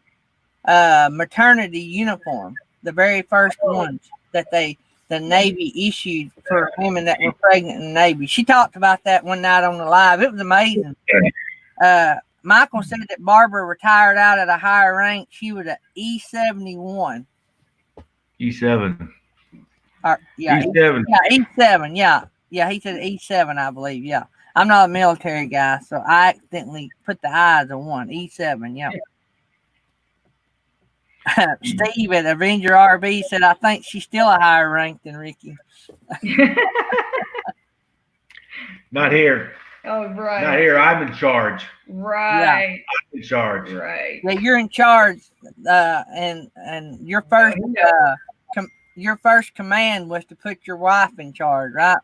maternity uniform, the very first ones that the Navy issued for women that were pregnant in the Navy. She talked about that one night on the live. It was amazing. Michael said that Barbara retired out at a higher rank. She was at E71. E7. Yeah, E7. E7. Yeah, he said E7, I believe. Yeah, I'm not a military guy, so I accidentally put the I's on one. E7. Yeah. Steve at Avenger RB said, "I think she's still a higher rank than Ricky." Not here. Oh right. Not here. I'm in charge. Right. I'm in charge. Right. Yeah, you're in charge, and your first command was to put your wife in charge, right?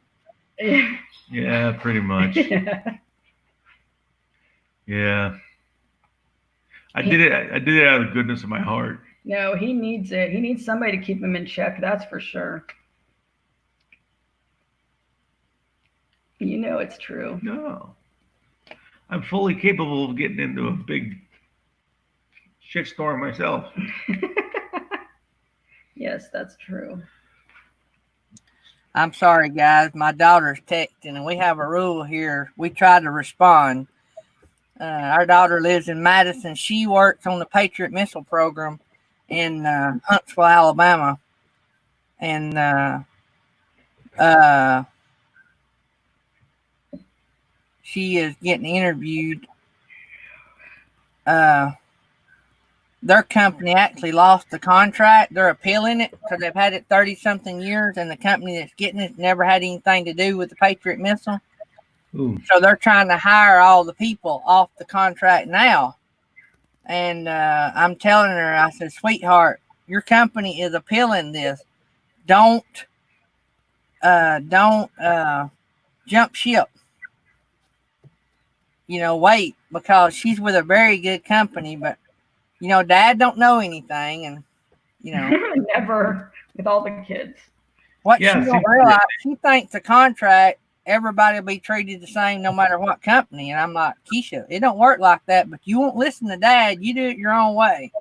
Yeah, pretty much. Yeah. I did it out of the goodness of my heart. No, he needs it. He needs somebody to keep him in check. That's for sure. You know it's true. No. I'm fully capable of getting into a big shitstorm myself. Yes, that's true. I'm sorry, guys. My daughter's texting, and we have a rule here. We try to respond. Our daughter lives in Madison. She works on the Patriot Missile Program in Huntsville, Alabama. And she is getting interviewed. Their company actually lost the contract. They're appealing it because they've had it 30-something years, and the company that's getting it never had anything to do with the Patriot missile. Ooh. So they're trying to hire all the people off the contract now. And I'm telling her, I said, "Sweetheart, your company is appealing this. Don't jump ship. Wait, because she's with a very good company, but Dad don't know anything, and Never with all the kids. what Yeah, she don't realize, she thinks the contract, everybody will be treated the same no matter what company." And I'm like, "Keisha, it don't work like that, but you won't listen to Dad. You do it your own way.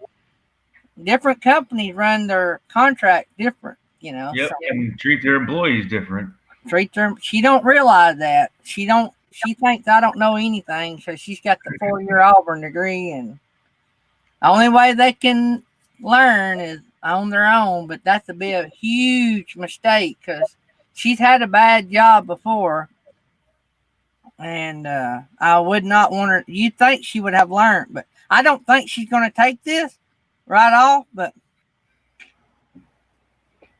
Different companies run their contract different, Yep, so and treat their employees different. treat them." She don't realize that. She thinks I don't know anything, so she's got the 4-year Auburn degree, and the only way they can learn is on their own. But that's a bit of a huge mistake because she's had a bad job before, and I would not want her. You'd think she would have learned, but I don't think she's going to take this right off. But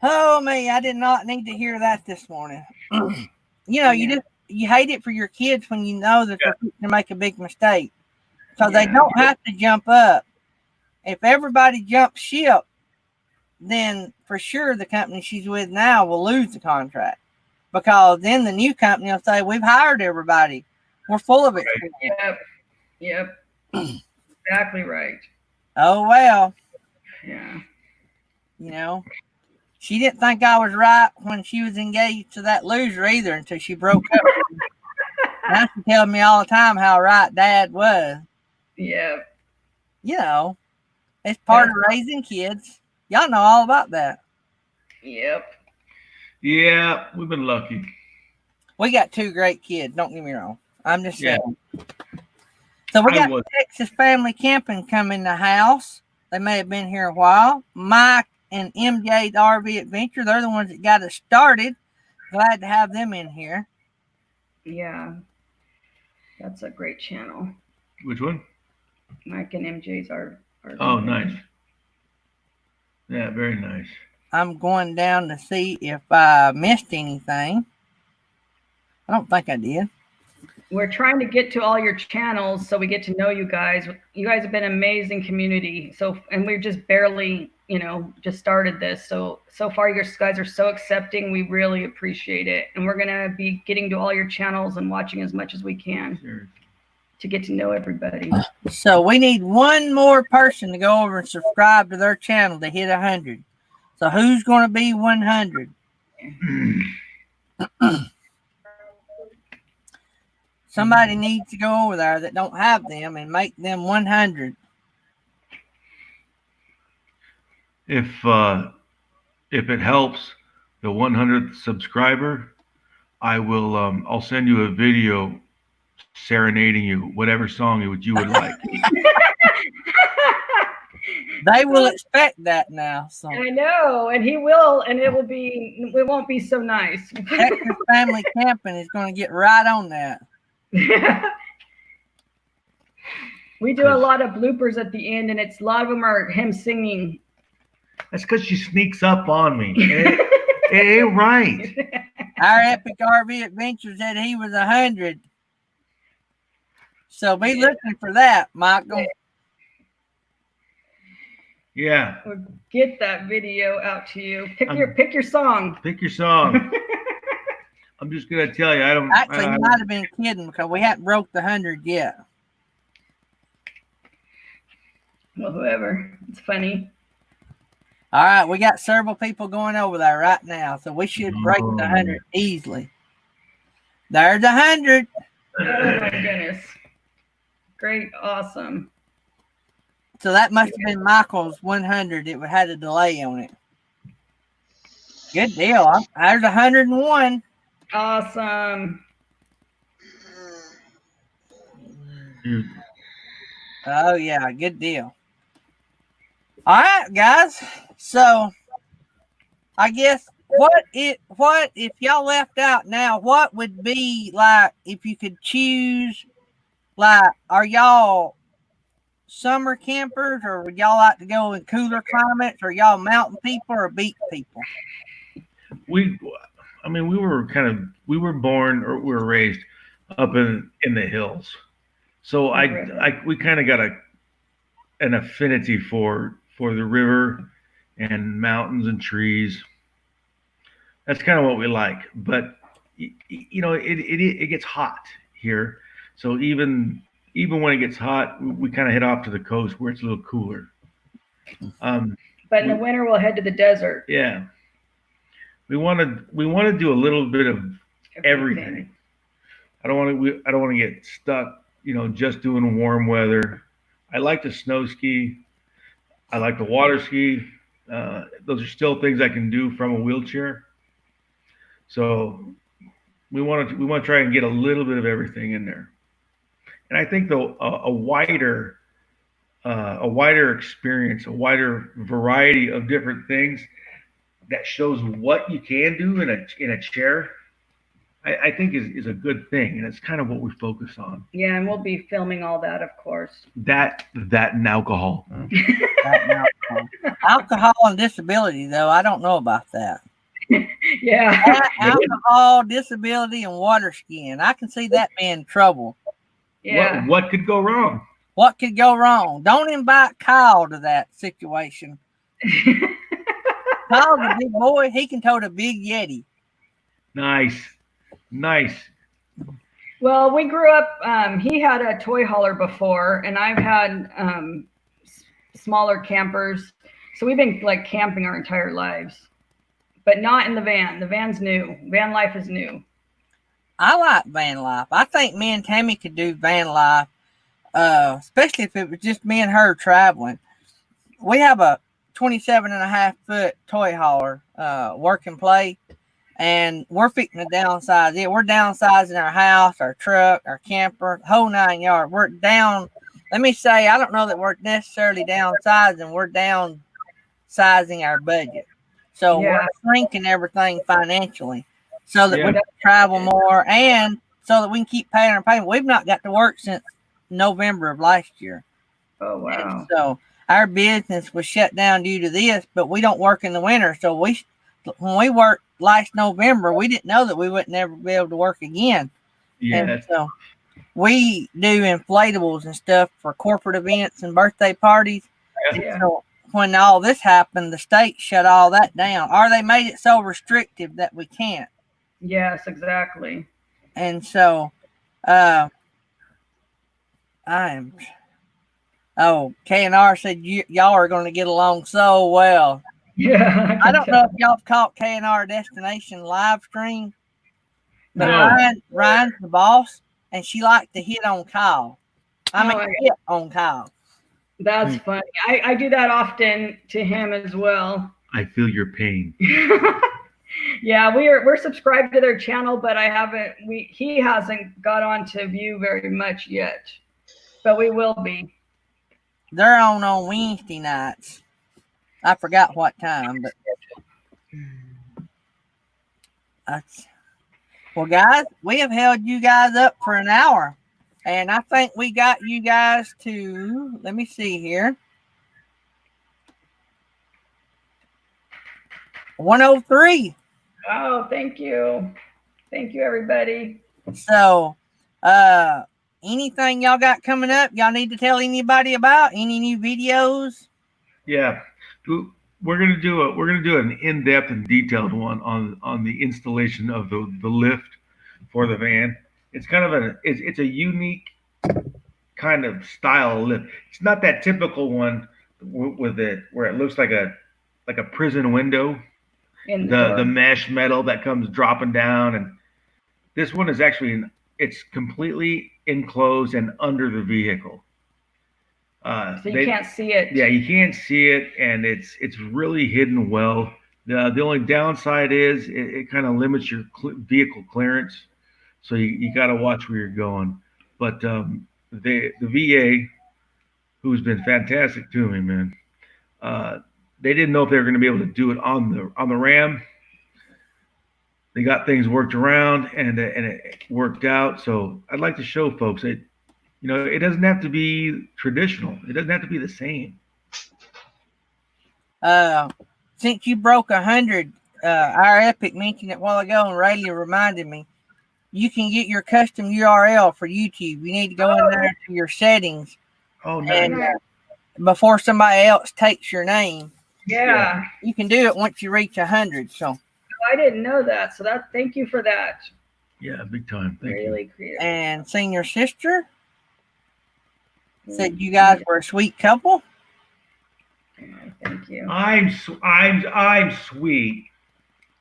oh me, I did not need to hear that this morning. You hate it for your kids when you know that they're going to make a big mistake, because they don't have to jump up. If everybody jumps ship, then for sure the company she's with now will lose the contract, because then the new company will say, "We've hired everybody. We're full of experience." Yep. Exactly right. Oh, well. Yeah. She didn't think I was right when she was engaged to that loser either until she broke up. Now she tells me all the time how right Dad was. Yeah. It's part of raising kids. Y'all know all about that. Yep. Yeah, we've been lucky. We got 2 great kids. Don't get me wrong. I'm just saying. So we I got was- Texas Family Camping coming in the house. They may have been here a while. Mike and MJ's RV Adventure, they're the ones that got us started. Glad to have them in here. Yeah, that's a great channel. Which one? Mike and MJ's are. Oh, nice. Yeah, very nice. I'm going down to see if I missed anything. I don't think I did. We're trying to get to all your channels so we get to know you guys. You guys have been an amazing community. And we're just barely, just started this. So far, you guys are so accepting. We really appreciate it. And we're going to be getting to all your channels and watching as much as we can Sure. to get to know everybody. So we need one more person to go over and subscribe to their channel to hit 100. So who's going to be 100? Somebody needs to go over there that don't have them and make them 100. If it helps the 100th subscriber, I'll send you a video serenading you, whatever song you would like. They will expect that now. So I know, and he will, and it won't be so nice. Texas Family Camping is going to get right on that. We do a lot of bloopers at the end, and a lot of them are him singing. That's because she sneaks up on me. It ain't right. Our Epic RV Adventure said he was 100. So be looking for that, Michael. Yeah. We'll get that video out to you. Pick your song. Pick your song. I'm just gonna tell you, I don't. Actually, you might have been kidding because we haven't broke the 100 yet. Well, whoever. It's funny. All right, we got several people going over there right now, so we should break the 100 easily. There's 100. Oh my goodness. Great, awesome. So that must have been Michael's 100. It had a delay on it. Good deal. There's 101. Awesome. Oh yeah, good deal. All right, guys. So I guess what if y'all left out now, what would be like if you could choose, like, are y'all summer campers or would y'all like to go in cooler climates, or y'all mountain people or beach people? We were born or we were raised up in the hills. So we kind of got an affinity for the river and mountains and trees. That's kind of what we like. But it gets hot here. So even when it gets hot, we kind of head off to the coast where it's a little cooler. But in the winter, we'll head to the desert. Yeah. We want to do a little bit of everything. I don't want to get stuck, just doing warm weather. I like to snow ski. I like to water ski. Those are still things I can do from a wheelchair. So we want to try and get a little bit of everything in there. And I think though a wider experience, a wider variety of different things that shows what you can do in a chair, I think is a good thing, and it's kind of what we focus on. Yeah, and we'll be filming all that, of course. That and alcohol. Alcohol and disability, though, I don't know about that. Yeah. Alcohol, disability, and water skiing. I can see that being trouble. Yeah. What could go wrong? What could go wrong? Don't invite Kyle to that situation. Kyle's a big boy. He can tote a big Yeti. Nice. Well, we grew up, he had a toy hauler before, and I've had smaller campers. So we've been like camping our entire lives, but not in the van. The van's new. Van life is new. I like van life. I think me and Tammy could do van life, especially if it was just me and her traveling. We have a 27.5-foot toy hauler, work and play. and we're fixing to downsize it. We're downsizing our house, our truck, our camper, the whole 9 yards. We're down. Let me say, I don't know that we're necessarily downsizing. We're downsizing our budget. So Yeah. we're shrinking everything financially so that Yeah. we can travel more and so that we can keep paying our payment. We've not got to work since November of last year. Oh, wow. And so our business was shut down due to this, but we don't work in the winter. So when we worked last November, we didn't know that we would never be able to work again. Yeah. And so we do inflatables and stuff for corporate events and birthday parties. Yeah. So when all this happened, the state shut all that down, or they made it so restrictive that we can't. Yes, exactly. And so, I am. Oh, KNR said y'all are going to get along so well. Yeah. I don't know if y'all caught KNR Destination live stream, but No. Ryan's the boss, and she liked to hit on Kyle. I mean, Oh, hit on Kyle. That's funny. I do that often to him as well. I feel your pain. Yeah, we're subscribed to their channel, but he hasn't got on to view very much yet. But we will be. They're on Wednesday nights. I forgot what time, but that's well, guys. We have held you guys up for an hour, and I think we got you guys to. Let me see here. 103. Oh, thank you. Thank you, everybody. So, anything y'all got coming up? Y'all need to tell anybody about any new videos? Yeah. We're gonna do an in-depth and detailed one on the installation of the lift for the van. It's kind of it's a unique kind of style of lift. It's not that typical one with it where it looks like a prison window. The mesh metal that comes dropping down, and this one is actually it's completely enclosed and under the vehicle. So you can't see it. Yeah, you can't see it, and it's really hidden well. The only downside is it kind of limits your vehicle clearance, so you got to watch where you're going. But the VA, who's been fantastic to me, man, they didn't know if they were going to be able to do it on the Ram. They got things worked around, and it worked out. So I'd like to show folks that it doesn't have to be traditional. It doesn't have to be the same. Since you broke 100, our Epic mentioned it a while ago, and Rayleigh reminded me. You can get your custom URL for YouTube. You need to go in there to your settings. Oh, nice. And before somebody else takes your name. Yeah. You can do it once you reach 100. So I didn't know that. So thank you for that. Yeah, big time. Thank you. Really creative. And Senior Sister said you guys were a sweet couple. Thank you. I'm sweet.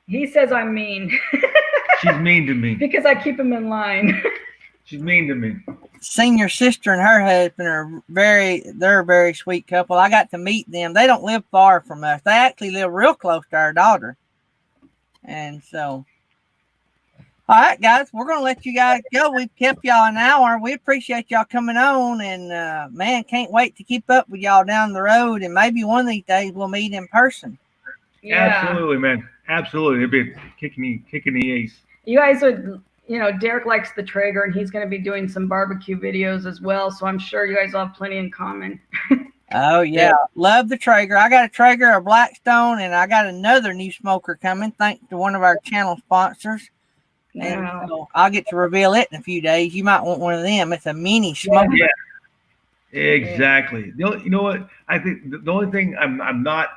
He says I'm mean. She's mean to me. Because I keep him in line. She's mean to me. Senior Sister and her husband are they're a very sweet couple. I got to meet them. They don't live far from us. They actually live real close to our daughter. And so, all right, guys, we're going to let you guys go. We've kept y'all an hour. We appreciate y'all coming on. And, man, can't wait to keep up with y'all down the road. And maybe one of these days we'll meet in person. Yeah. Absolutely, man. Absolutely. It'd be kicking the ace. You guys would, Derek likes the Traeger, and he's going to be doing some barbecue videos as well. So I'm sure you guys will have plenty in common. Oh, yeah. Love the Traeger. I got a Traeger, a Blackstone, and I got another new smoker coming thanks to one of our channel sponsors. Yeah. And so I'll get to reveal it in a few days. You might want one of them. It's a mini smoker. Yeah. Exactly. You know what? I think the only thing I'm not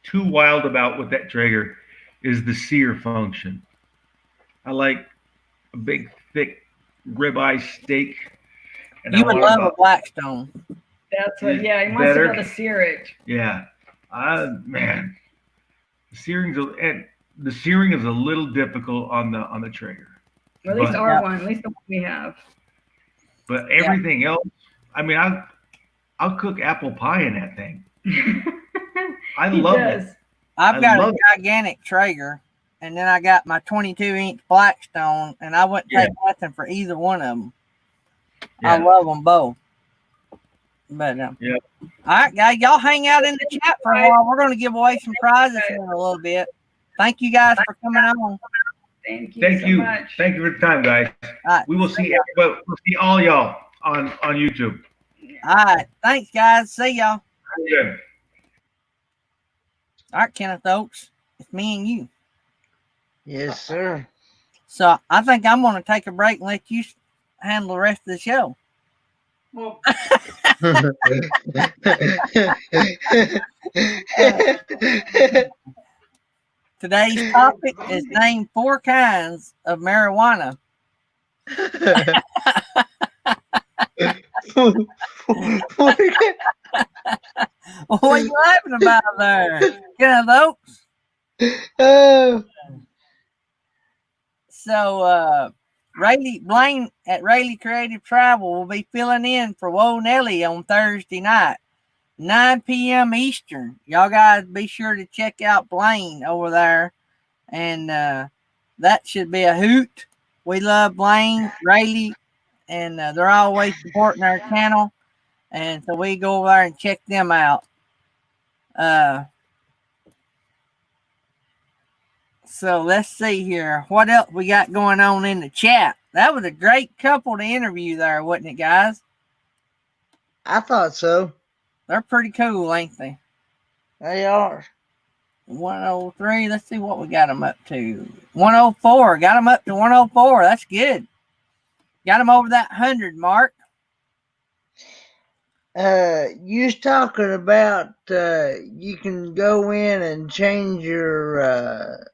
too wild about with that Traeger is the sear function. I like a big, thick ribeye steak. And You would love a Blackstone. That's what, yeah, he wants to be able to sear it. Yeah. Man, the searing is a little difficult on the Traeger. Or at least our one, at least the one we have. But everything else, I mean, I'll cook apple pie in that thing. I love it. I've I got a love gigantic Traeger, and then I got my 22-inch Blackstone, and I wouldn't take nothing for either one of them. I Yeah. love them both. But Yeah. all right, guys, y'all hang out in the chat for a while. We're going to give away some prizes here in a little bit. Thank you guys for coming on. Thank you Thank so you. much. Thank you for the time, guys. All right, We will see everybody. We'll see all y'all on YouTube. all right. Thanks, guys. See y'all. Good. All right, Kenneth Oaks, it's me and you. Yes, sir. So I think I'm going to take a break and let you handle the rest of the show. Today's topic is name 4 kinds of marijuana. What are you laughing about there? Kenneth Oaks? Oh, So Rayleigh Blaine at Rayleigh Creative Travel will be filling in for Whoa Nelly on Thursday night, 9 p.m. Eastern. Y'all guys be sure to check out Blaine over there. And that should be a hoot. We love Blaine, Rayleigh, and they're always supporting our channel. And so we go over there and check them out. So let's see here. What else we got going on in the chat? That was a great couple to interview there, wasn't it, guys? I thought so. They're pretty cool, ain't they? They are. 103. Let's see what we got them up to. 104. Got them up to 104. That's good. Got them over that 100 mark. You was talking about you can go in and change your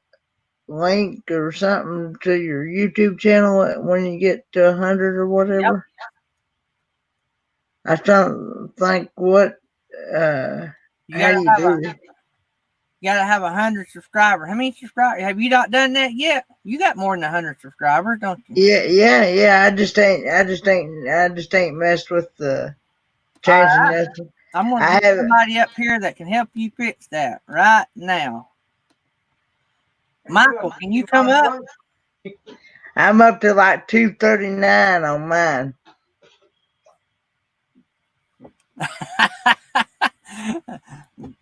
link or something to your YouTube channel when you get to 100 or whatever. Yep. I don't think what how do you do it? You gotta have 100 subscribers. How many subscribers? Have you not done that yet? You got more than 100 subscribers, don't you? Yeah. I just ain't messed with the changing nothing. I'm gonna get somebody up here that can help you fix that right now. Michael, can you come up? I'm up to like 239 on mine.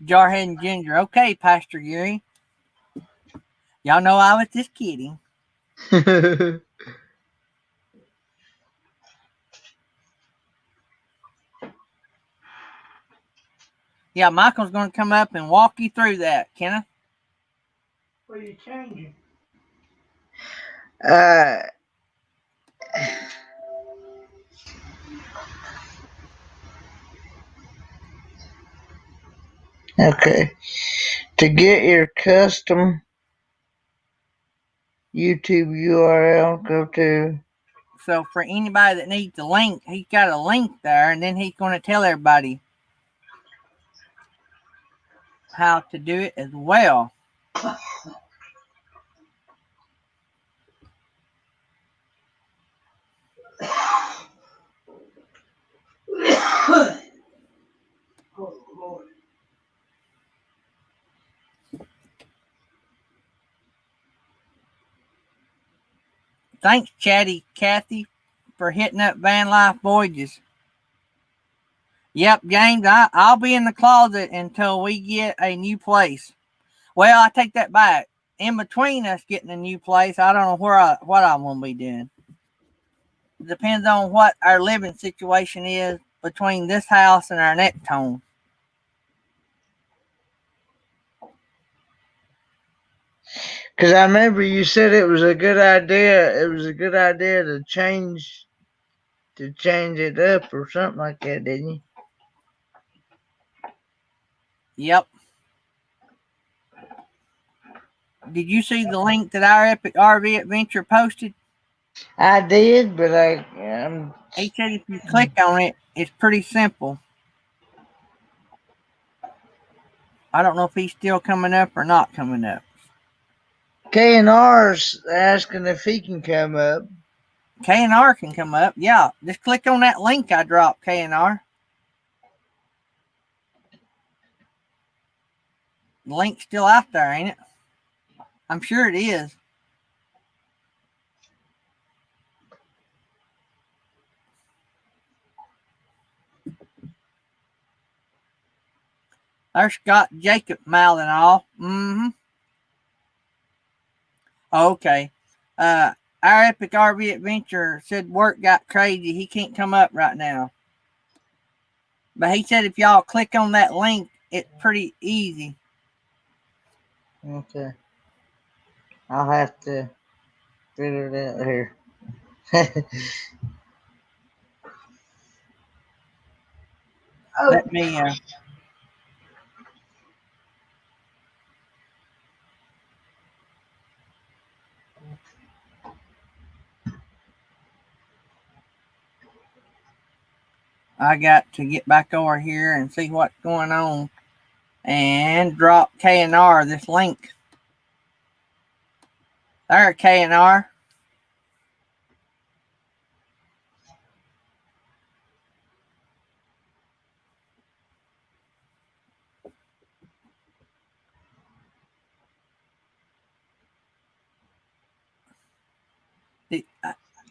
Jarhead and Ginger. Okay, Pastor Gary. Y'all know I was just kidding. Yeah, Michael's going to come up and walk you through that, Kenneth. What are you changing? Okay. To get your custom YouTube URL, go to. So for anybody that needs a link, he's got a link there, and then he's going to tell everybody how to do it as well. Thanks, Chatty Cathy, for hitting up Van Life Voyages. Yep, James, I'll be in the closet until we get a new place. Well, I take that back. In between us getting a new place, I don't know what I'm going to be doing. It depends on what our living situation is between this house and our next home. Because I remember you said it was a good idea. It was a good idea to change it up or something like that, didn't you? Yep. Did you see the link that our Epic RV Adventure posted? I did, but He said if you click on it, it's pretty simple. I don't know if he's still coming up or not coming up. K&R's asking if he can come up. K&R can come up. Yeah, just click on that link I dropped, K&R. The link's still out there, ain't it? I'm sure it is. There's Scott Jacob mouthing all. Mm-hmm. Okay. Our epic RV adventure said work got crazy. He can't come up right now. But he said if y'all click on that link, it's pretty easy. Okay. I'll have to figure it out here. Oh, Let me I got to get back over here and see what's going on and drop K&R this link. There, K&R.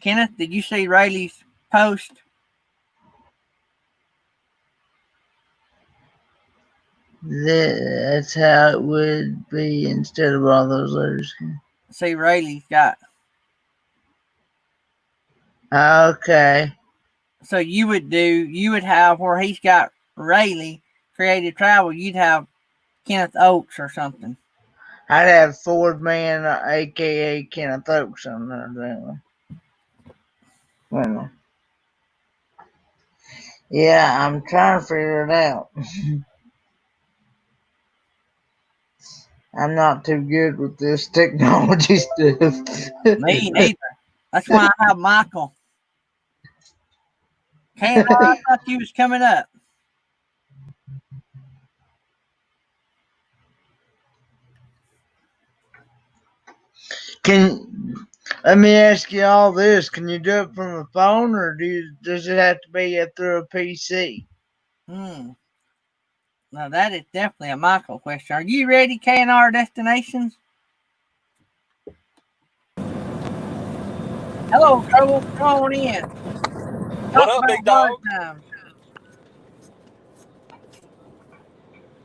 Kenneth, did you see Rayleigh's post? that's how it would be instead of all those letters. See, Rayleigh's got. Okay. So you would have where he's got Rayleigh Creative Travel, you'd have Kenneth Oates or something. I'd have Ford Man, aka Kenneth Oaks, on that one. Well, yeah, I'm trying to figure it out. I'm not too good with this technology stuff. Me neither. That's why I have Michael. K&R, I thought you was coming up. Let me ask you all this: can you do it from a phone, or does it have to be through a PC? Now that is definitely a Michael question. Are you ready, K&R Destinations? Hello, Trouble. Come on in. What up, big dog? Time.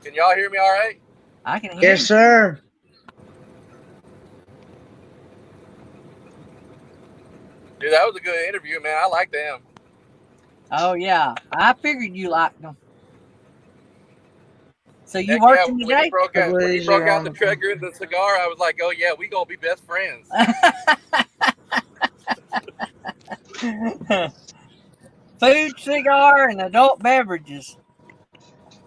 Can y'all hear me all right? I can hear Yes, you. sir. Dude, that was a good interview, man. I like them. Oh, yeah. I figured you liked them. So you Heck yeah, working when he today? broke out the trigger and the cigar, I was like, oh yeah, we gonna be best friends. Food, cigar, and adult beverages.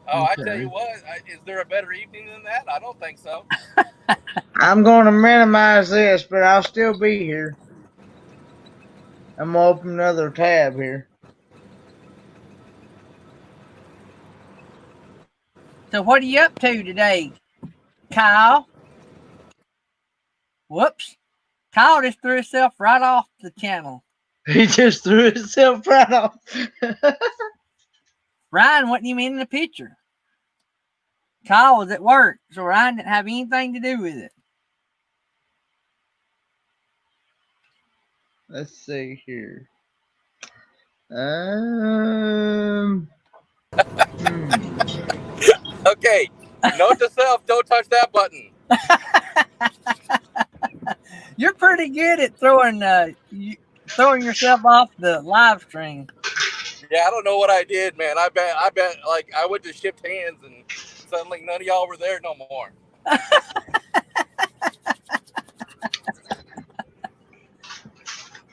Oh, Okay. I tell you what, is there a better evening than that? I don't think so. I'm going to minimize this, but I'll still be here. I'm going to open another tab here. So what are you up to today, Kyle? Whoops. Kyle just threw himself right off the channel. He just threw himself right off. Ryan wasn't even in the picture. Kyle was at work, so Ryan didn't have anything to do with it. Let's see here. Okay, note to self, don't touch that button. You're pretty good at throwing yourself off the live stream. Yeah, I don't know what I did, man. I bet like I went to shift hands and suddenly none of y'all were there no more.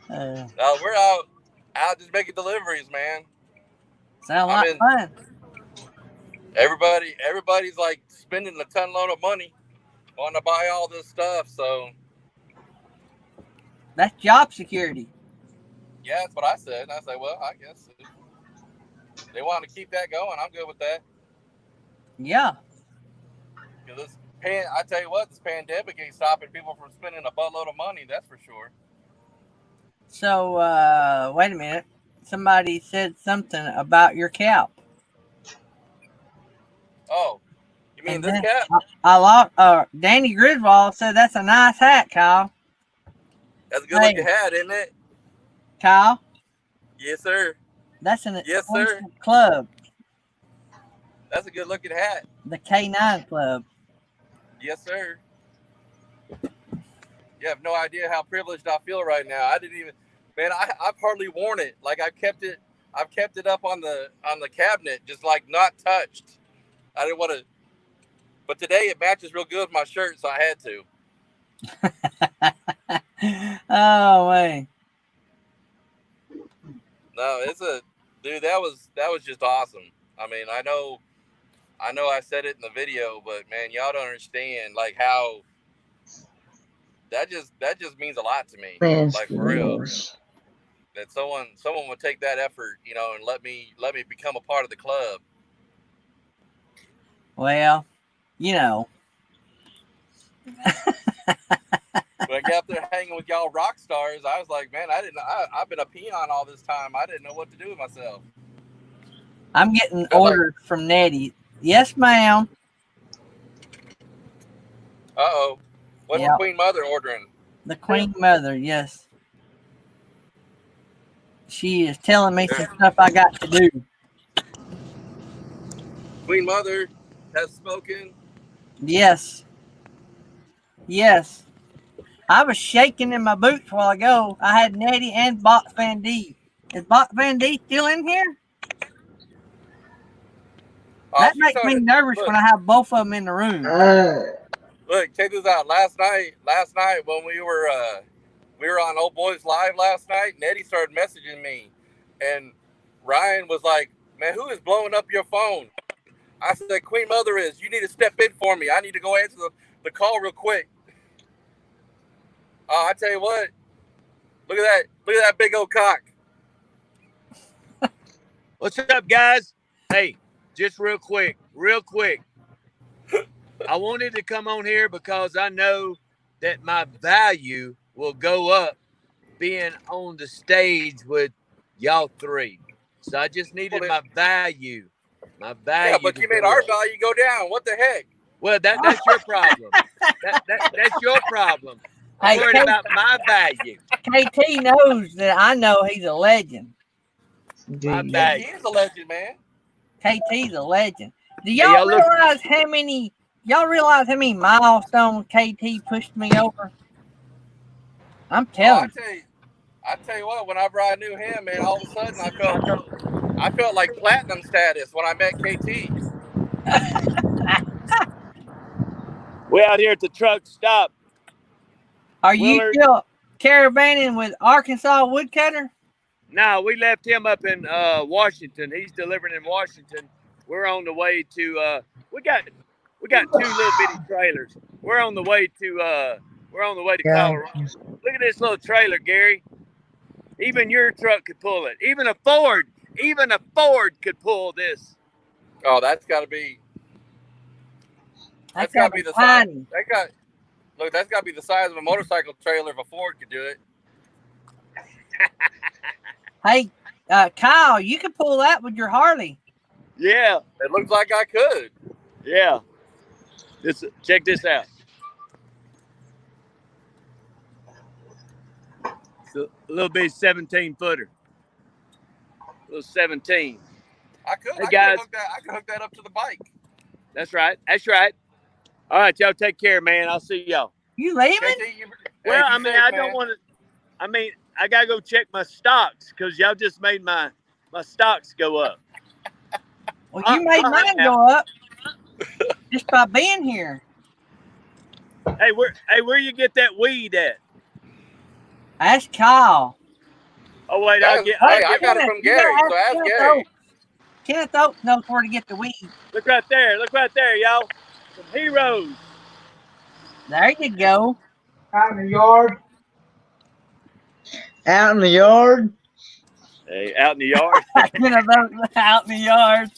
We're out just making deliveries, man. Sound like fun. Everybody's like spending a ton load of money wanting to buy all this stuff, so That's job security. yeah, that's what I said. And I said, well, I guess if they want to keep that going, I'm good with that. Yeah. Because I tell you what, this pandemic ain't stopping people from spending a buttload of money, that's for sure. So, wait a minute. Somebody said something about your cap. Oh, You mean And this then cap? I lost. Danny Griswold said that's a nice hat, Kyle. That's a good looking hat, isn't it? Kyle, Yes, sir. that's an Yes, sir. exclusive club, That's a good looking hat. the K9 Club. Yes, sir. You have no idea how privileged I feel right now. I didn't even, man. I've hardly worn it. Like I've kept it up on the cabinet, just like not touched. I didn't want to, but today it matches real good with my shirt, so I had to. Oh man. No, dude. That was just awesome. I mean, I know I said it in the video, but man, y'all don't understand like how that just means a lot to me. Like for real, that someone would take that effort, and let me become a part of the club. Well, When I got up there hanging with y'all rock stars, I was like, man, I've been a peon all this time. I didn't know what to do with myself. I'm getting orders from Nettie. Yes, ma'am. Uh-oh. What's the Queen Mother ordering? The Queen Mother, yes. She is telling me some stuff I got to do. Queen Mother has spoken. Yes. Yes. I was shaking in my boots a while ago. I had Nettie and Bot Van D. Is Bot Van D still in here? That makes me nervous when I have both of them in the room. Look, check this out. Last night when we were on Old Boys Live last night, Nettie started messaging me, and Ryan was like, "Man, who is blowing up your phone?" I said, "Queen Mother is. You need to step in for me. I need to go answer the call real quick." I tell you what, look at that big old cock. What's up, guys? Hey, just real quick. I wanted to come on here because I know that my value will go up being on the stage with y'all three. So I just needed my value. Yeah, but you made our value go down. What the heck? Well, that's your problem. That's your problem. I'm worried about my value. KT knows that I know he's a legend. My value. He is a legend, man. KT's a legend. Do y'all realize how many milestones KT pushed me over? I'm telling you. I tell you what, whenever I knew him, man, all of a sudden I felt like platinum status when I met KT. We're out here at the truck stop. Are you still caravanning with Arkansas Woodcutter? No, we left him up in Washington. He's delivering in Washington. We're on the way to we got 2 little bitty trailers. We're on the way to Colorado. Look at this little trailer, Gary. Even your truck could pull it. Even a Ford could pull this. Oh, that's got to be the size. That's got to be the size of a motorcycle trailer if a Ford could do it. Hey, Kyle, you can pull that with your Harley. Yeah. It looks like I could. Yeah. Check this out. It's a little bit 17-footer. A little 17. I could. Hey, I guys. could hook that up to the bike. That's right. All right, y'all take care, man. I'll see y'all. You leaving? Well, I mean, I don't want to. I mean, I gotta go check my stocks because y'all just made my stocks go up. Well, you made mine go up just by being here. Hey, where you get that weed at? Ask Kyle. Oh wait, I got it from Gary. So ask Gary. Kenneth Oaks knows where to get the weed. Look right there, y'all. Some heroes. There you go. Out in the yard. Out in the yard. Hey, out in the yard. Out in the yard.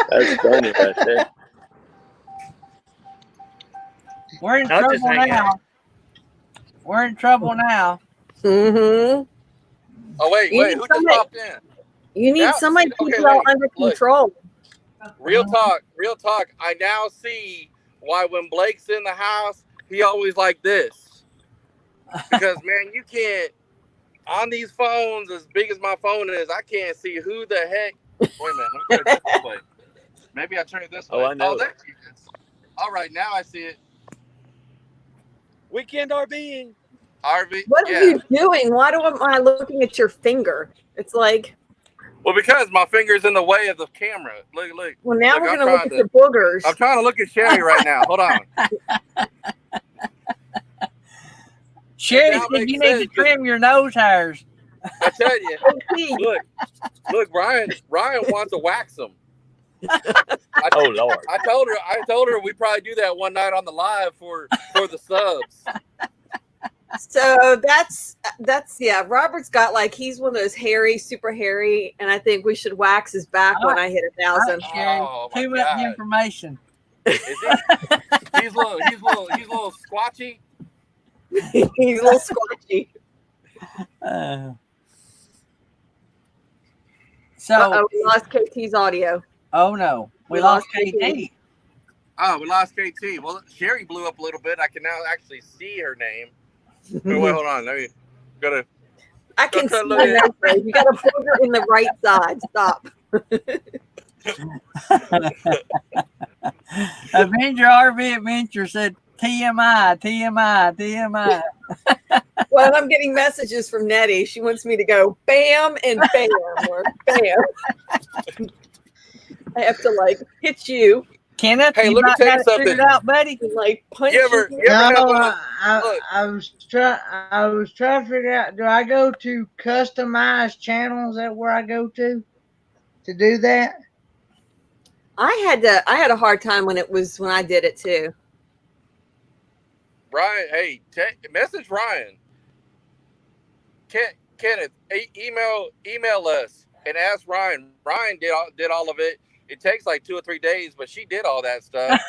That's funny right there. We're in trouble now. We're in trouble now. Mm-hmm. Oh wait, who just popped in? You need somebody to keep it all under control. Real talk. I now see why when Blake's in the house, he always like this. Because man, you can't on these phones as big as my phone is. I can't see who the heck. Wait a minute, let me turn it this way. Maybe I turn it this way. Oh, I know. Oh, there he is. All right, now I see it. Weekend RVing. Harvey. What are you doing? Why am I looking at your finger? It's like. Well, because my finger's in the way of the camera. Look. Well, now look, we're going to look at your boogers. I'm trying to look at Sherry right now. Hold on. Sherry said you need to trim your nose hairs. I tell you. look, Ryan wants to wax them. Oh Lord! I told her we probably do that one night on the live for the subs. So that's yeah. Robert's got like he's one of those hairy, super hairy, and I think we should wax his back when I hit 1,000. Oh, too much information. Is he? He's a little squatchy. He's a little squatchy. So we lost KT's audio. Oh no, we lost KT. Oh, we lost KT. Well, Sherry blew up a little bit. I can now actually see her name. Wait, hold on. Let me go to. I can see your nose. You got a booger in the right side. Stop. Avenger RV Adventure said TMI. Well, I'm getting messages from Nettie. She wants me to go bam and bam or bam. I have to like hit you. Kenneth, hey, you let me tell you something. Figured out, buddy. And, like punch you ever I was trying to figure out. Do I go to customize channels? Is that where I go to do that? I had a hard time when I did it too. Ryan, hey, message Ryan. Kenneth, email us and ask Ryan. Ryan did all of it. It takes like 2 or 3 days, but she did all that stuff.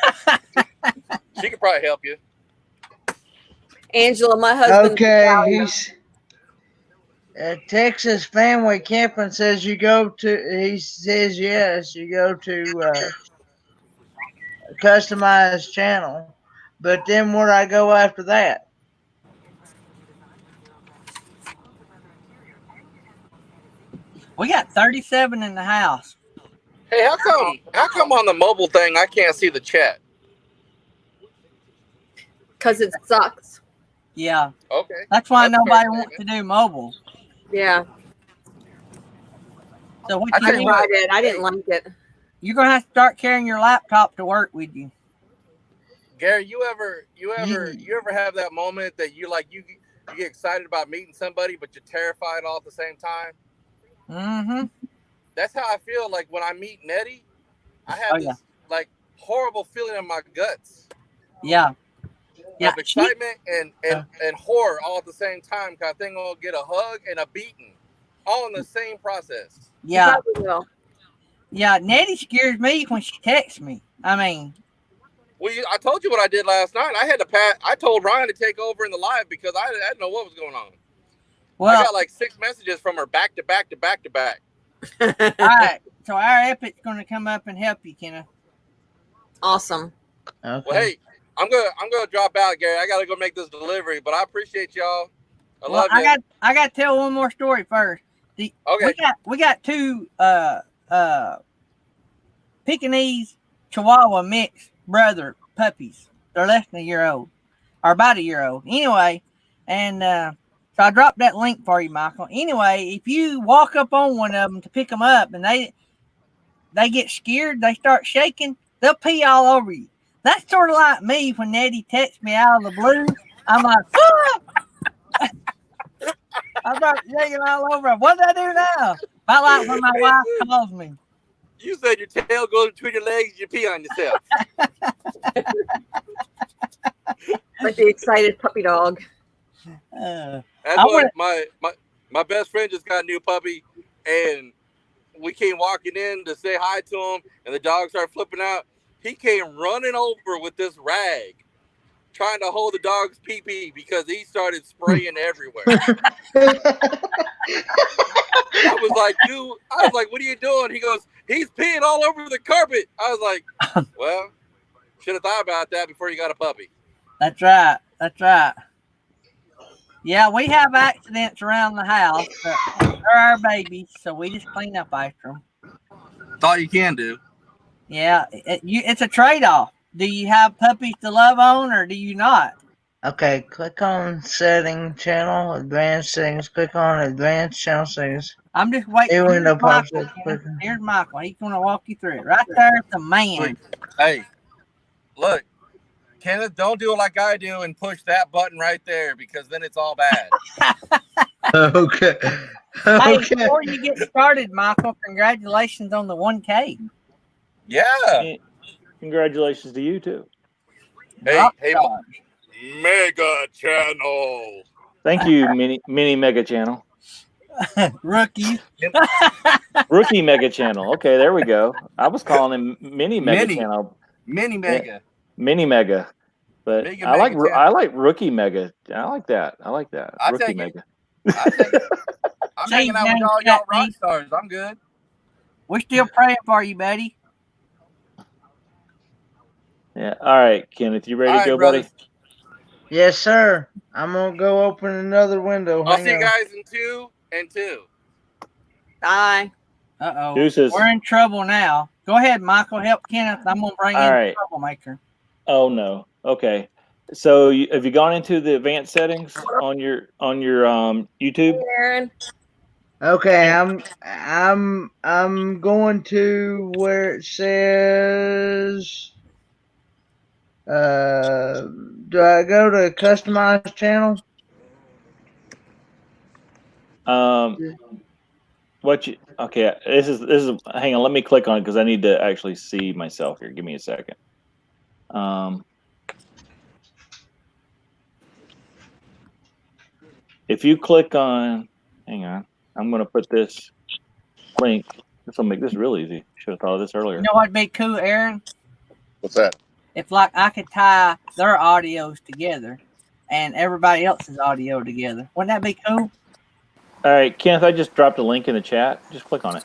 She could probably help you. Angela, my husband. Okay, he's Texas Family Camping says you go to. He says yes, you go to customize channel, but then where do I go after that? We got 37 in the house. Hey, how come on the mobile thing I can't see the chat? Because it sucks. Yeah. Okay. That's why nobody wants to do mobile. Yeah. So what I you do? I didn't like it. You're gonna have to start carrying your laptop to work with you. Gary, you ever have that moment that you get excited about meeting somebody, but you're terrified all at the same time? Mm-hmm. That's how I feel like when I meet Nettie. I have this like horrible feeling in my guts. Yeah. Yeah. Of excitement and horror all at the same time. Because I think I'll get a hug and a beating, all in the same process. Yeah. You probably will. Yeah. Nettie scares me when she texts me. I mean. Well, I told you what I did last night. I told Ryan to take over in the live because I didn't know what was going on. Well, I got like 6 messages from her back to back to back to back. All right. So our Epic's going to come up and help you, Kenneth. Awesome. Okay. Well, hey, I'm gonna drop out, Gary. I gotta go make this delivery, but I appreciate y'all. I love you. I got to tell one more story first. Okay. We got 2 Pekingese Chihuahua mixed brother puppies. They're less than a year old, or about a year old. Anyway, and so I dropped that link for you, Michael. Anyway, if you walk up on one of them to pick them up and they get scared, they start shaking, they'll pee all over you. That's sort of like me when Nettie texts me out of the blue. I'm like, ah! I start shaking all over. What did I do now? I like when my wife calls me. You said your tail goes between your legs, you pee on yourself. Like the excited puppy dog. That's what my best friend just got a new puppy, and we came walking in to say hi to him, and the dog started flipping out. He came running over with this rag, trying to hold the dog's pee-pee because he started spraying everywhere. I was like, dude, what are you doing? He goes, he's peeing all over the carpet. I was like, well, should have thought about that before you got a puppy. That's right. That's right. Yeah, we have accidents around the house, but they're our babies, so we just clean up after them. That's all you can do. Yeah, it's a trade-off. Do you have puppies to love on, or do you not? Okay, click on setting channel, advanced settings, click on advanced channel settings. I'm just waiting. New window pops up. Here's Michael. He's going to walk you through it. Right there's the man. Hey, look, Kenneth, don't do it like I do and push that button right there because then it's all bad. Okay. Hey, Okay. before you get started, Michael, congratulations on the 1K. Yeah. Congratulations to you too. Hey, Mega Channel. Thank you, mini Mega Channel. Rookie. Rookie Mega Channel. Okay, there we go. I was calling him Mini Mega Channel. Mini Mega. Yeah, Mini Mega. But Mega I Mega like Rookie Mega. I like that. I'll Rookie take Mega. I'm hanging out with all y'all rock stars. I'm good. We're still praying for you, buddy. Yeah. All right, Kenneth, you ready All to go, right, brother. buddy? Yes, sir. I'm gonna go open another window. I'll Hang see you on. guys in 2 and 2. Bye. Uh-oh. Deuces. We're in trouble now. Go ahead, Michael. Help Kenneth. I'm going to bring in the troublemaker. Oh no. Okay. So have you gone into the advanced settings on your YouTube? Aaron. Okay, I'm going to where it says do I go to customize channel? Okay, this is hang on, let me click on it because I need to actually see myself here. Give me a second. If you click on, hang on, I'm going to put this link. This will make this real easy. Should have thought of this earlier. You know what'd be cool, Aaron? What's that? If like I could tie their audios together and everybody else's audio together. Wouldn't that be cool? All right, Kenneth, I just dropped a link in the chat. Just click on it.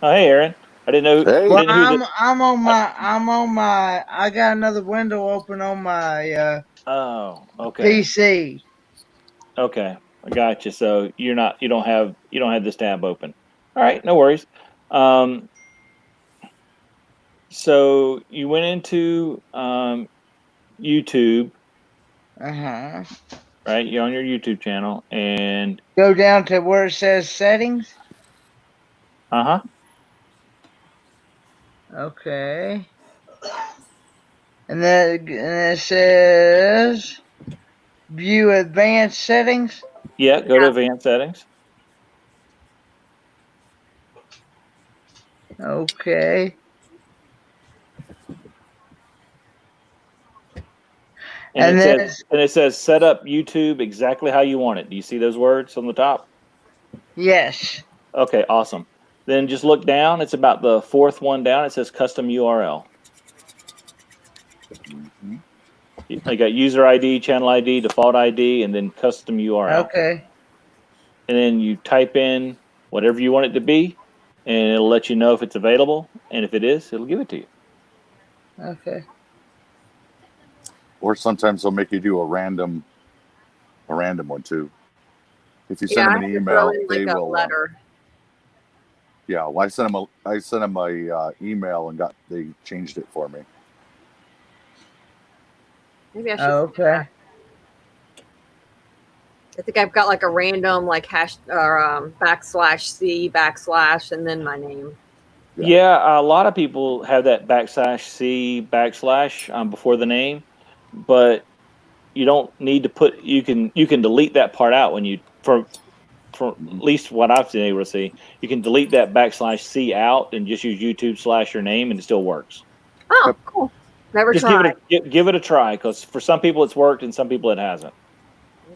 Oh, hey, Aaron. I didn't know. Hey. Well, I'm on my. I got another window open on my Oh, okay. PC. Okay, I got you. So you don't have this tab open. All right, no worries. So you went into YouTube. Right, you're on your YouTube channel and go down to where it says settings. Okay. And then it says view advanced settings. Yeah, go to advanced settings. Okay. And it says set up YouTube exactly how you want it. Do you see those words on the top? Yes. Okay, awesome. Then just look down. It's about the fourth one down. It says custom URL. You got user ID, channel ID, default ID, and then custom URL. Okay. And then you type in whatever you want it to be, and it'll let you know if it's available. And if it is, it'll give it to you. Okay. Or sometimes they'll make you do a random one too. If you send them an email, they will. Letter. Yeah, well, I sent them a email and they changed it for me. Maybe I should. Okay. I think I've got like a random like hash or /C/ and then my name. Yeah, a lot of people have that /C/ before the name, but you don't need to put. You can delete that part out when you for at least what I've been able to see. You can delete that /C out and just use YouTube / your name, and it still works. Oh, cool. Never Just tried. give it a try, because for some people it's worked and some people it hasn't.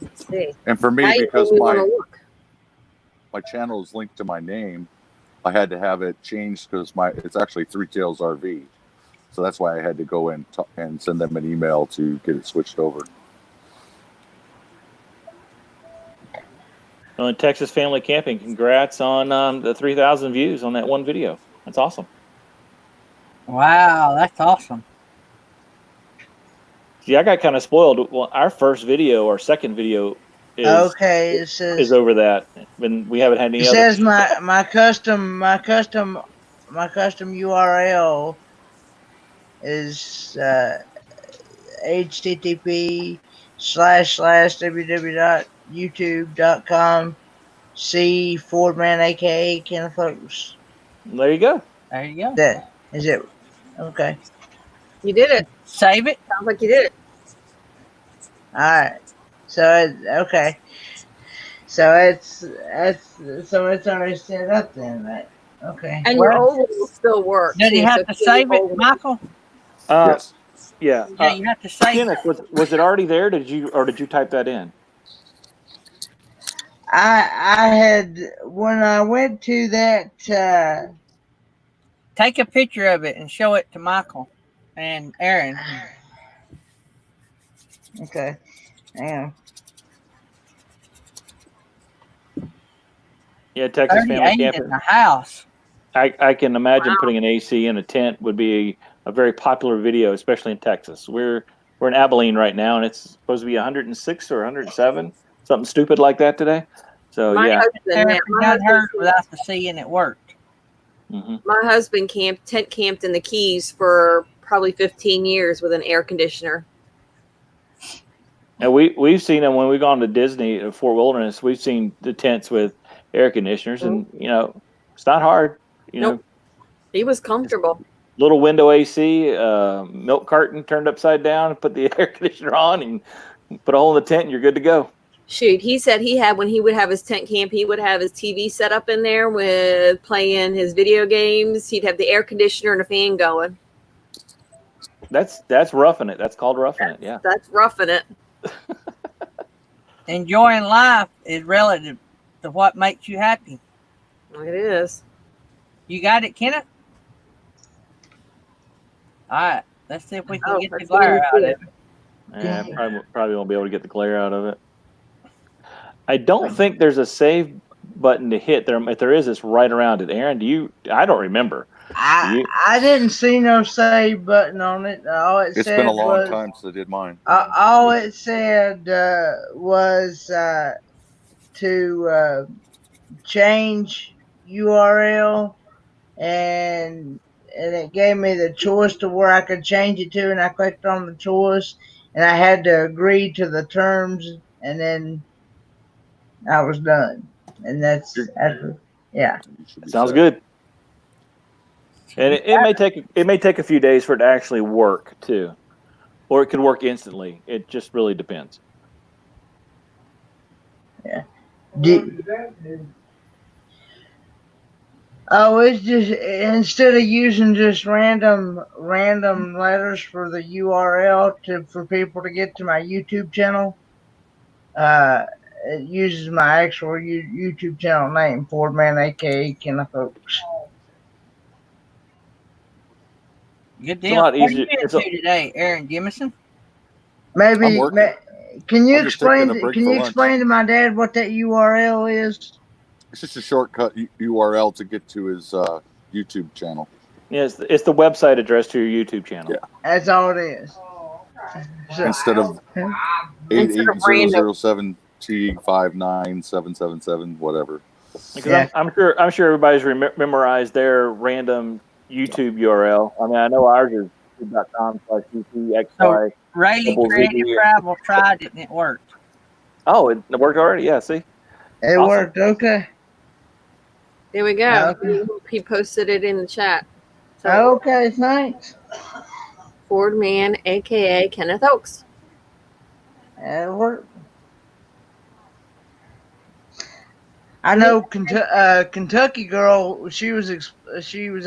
Let's see. And for me, Now because you wanna look. my channel is linked to my name, I had to have it changed because it's actually Three Tails RV. So that's why I had to go and send them an email to get it switched over. Well, Texas Family Camping, congrats on the 3,000 views on that one video. That's awesome. Wow, that's awesome. See, I got kind of spoiled. Well, our first video, our second video, is Okay, it says over that, when we haven't had it any other. says my custom URL is http://www.youtube.com C Fordman aka Kenneth Folks. There you go. There you go. That is it. Okay. You did it. Save it. Sounds like you did it. All right. So okay. So it's already set up then, right? Okay. And your old one will still work. Did you too, have so to if you save old it, one- Michael? Yes. Yeah. Yeah, you have to save Kenneth, was it already there? Did you type that in? I had when I went to that Take a picture of it and show it to Michael and Aaron. okay. Hang on. Yeah, Texas Family 38 in Camping. the house. I can imagine putting an AC in a tent would be a very popular video, especially in Texas. We're in Abilene right now, and it's supposed to be 106 or 107, something stupid like that today. So My yeah, husband, We got hers without the C and it worked. my husband tent camped in the Keys for probably 15 years with an air conditioner. and we've seen them when we've gone to Disney at Fort Wilderness. We've seen the tents with air conditioners, and it's not hard. Nope. He was comfortable. Little window AC, milk carton turned upside down, put the air conditioner on, and put a hole in the tent, and you're good to go. Shoot, he said he had, when he would have his tent camp, he would have his TV set up in there with playing his video games. He'd have the air conditioner and a fan going. That's roughing it. That's called roughing it. Yeah. That's roughing it. Enjoying life is relative to what makes you happy. It is. You got it, Kenneth? All right. Let's see if we can get the that's glare out of good. it. Yeah, probably won't be able to get the glare out of it. I don't think there's a save button to hit there. If there is, it's right around it. Aaron, I don't remember. I didn't see no save button on it. All it It's said been a long was, time since I did mine. all it said was to change URL, and it gave me the choice to where I could change it to, and I clicked on the choice, and I had to agree to the terms, and then I was done. And that's yeah. Sounds good. And it may take a few days for it to actually work too, or it could work instantly. It just really depends. Yeah. It's just, instead of using just random letters for the URL for people to get to my YouTube channel, it uses my actual YouTube channel name, Fordman aka Kenneth Oaks. Good It's deal. a lot What are easier. you into today, Aaron Jemison? Maybe I'm working. can you I'm just taking a break for lunch. explain to my dad what that URL is? It's just a shortcut URL to get to his YouTube channel. Yeah, it's the website address to your YouTube channel. Yeah. That's all it is. Instead of 880007T59777, whatever. Because I'm sure everybody's memorized their random YouTube URL. I mean, I know ours is youtube.com/UTXY. So Rayleigh Creative Travel tried it and it worked. Oh, it worked already? Yeah, see? It Awesome. worked, okay. There we go. Okay. He posted it in the chat. So, Okay, thanks. Fordman, aka Kenneth Oaks. It worked. I know Kentucky girl. She was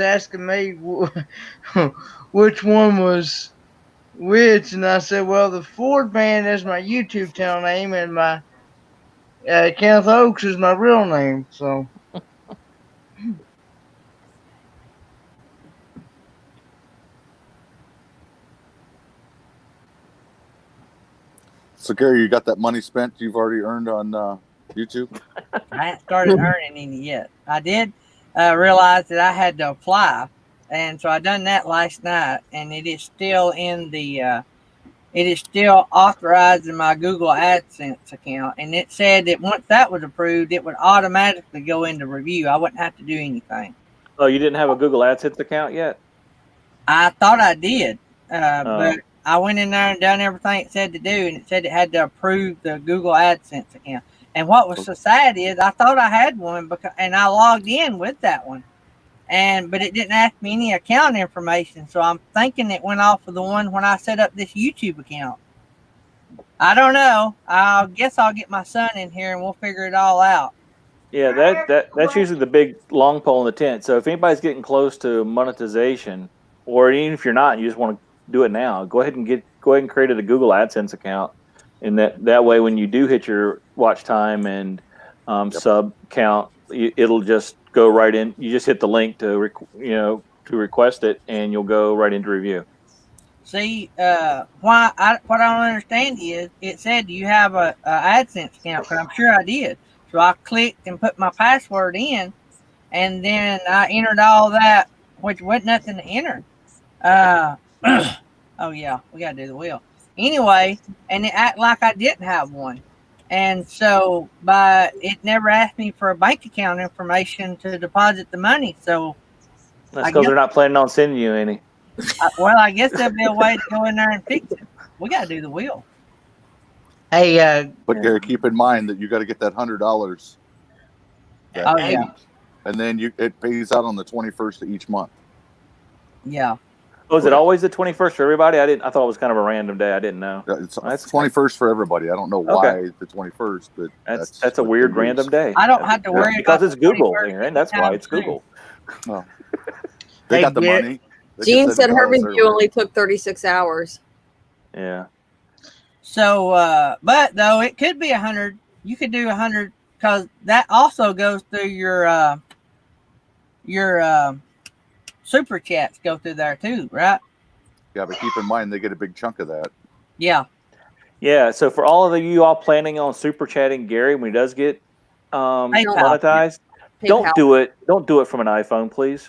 asking me which one was which, and I said, "Well, the Ford Band is my YouTube channel name, and my Kenneth Oaks is my real name." So. So Gary, you got that money spent you've already earned on YouTube? I hadn't started earning any yet. I did realize that I had to apply, and so I done that last night, and it is still in the. It is still authorized in my Google AdSense account, and it said that once that was approved, it would automatically go into review. I wouldn't have to do anything. Oh, you didn't have a Google AdSense account yet? I thought I did, but I went in there and done everything it said to do, and it said it had to approve the Google AdSense account. And what was so sad is I thought I had one and I logged in with that one, but it didn't ask me any account information. So I'm thinking it went off of the one when I set up this YouTube account. I don't know. I guess I'll get my son in here and we'll figure it all out. Yeah, that's usually the big long pole in the tent. So if anybody's getting close to monetization, or even if you're not, and you just want to do it now, go ahead and create a Google AdSense account, and that way when you do hit your watch time and sub count, it'll just go right in. You just hit the link to request it, and you'll go right into review. See, what I don't understand is it said, do you have a AdSense account? Because I'm sure I did. So I clicked and put my password in, and then I entered all that, which wasn't nothing to enter. Oh yeah, we gotta do the wheel. Anyway, and it acted like I didn't have one. And so it never asked me for a bank account information to deposit the money. So that's because they're not planning on sending you any. Well, I guess there'll be a way to go in there and fix it. We got to do the wheel. Hey, but Gary, keep in mind that you got to get that $100. Oh yeah. And then it pays out on the 21st of each month. Yeah. Oh, is it always the 21st for everybody? I thought it was kind of a random day. I didn't know. It's 21st for everybody. I don't know why the 21st, but that's a weird random day. I don't have to worry because it's Google, and that's why it's Google. Well, they got the money. Jean said her review only took 36 hours. Yeah. So, but though it could be 100, you could do 100 because that also goes through your super chats go through there too, right? Yeah, but keep in mind they get a big chunk of that. Yeah. Yeah. So for all of you all planning on super chatting Gary when he does get monetized, don't do it. Don't do it from an iPhone, please.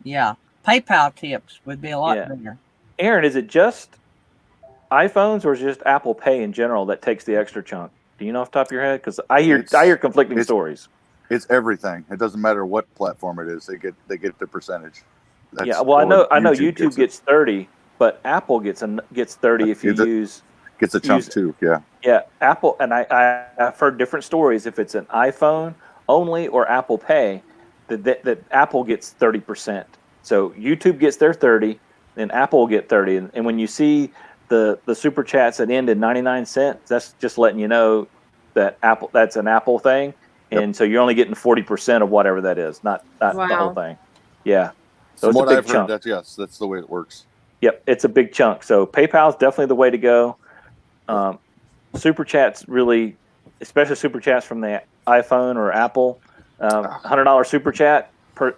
Yeah. PayPal tips would be a lot bigger. Aaron, is it just iPhones or is it just Apple Pay in general that takes the extra chunk? Do you know off the top of your head? Because I hear conflicting stories. It's everything. It doesn't matter what platform it is. They get the percentage. Well, I know YouTube gets 30, but Apple gets 30 if you gets a chunk too. Yeah. Yeah, Apple, and I've heard different stories. If it's an iPhone only or Apple Pay, that Apple gets 30%. So YouTube gets their 30, then Apple will get 30. And when you see the super chats that end in 99 cents, that's just letting you know that that's an Apple thing. And so you're only getting 40% of whatever that is, not the whole thing. Yeah. So From what I've heard, that's the way it works. Yep, it's a big chunk. So PayPal is definitely the way to go. Super chats really, especially super chats from the iPhone or Apple. $100 super chat on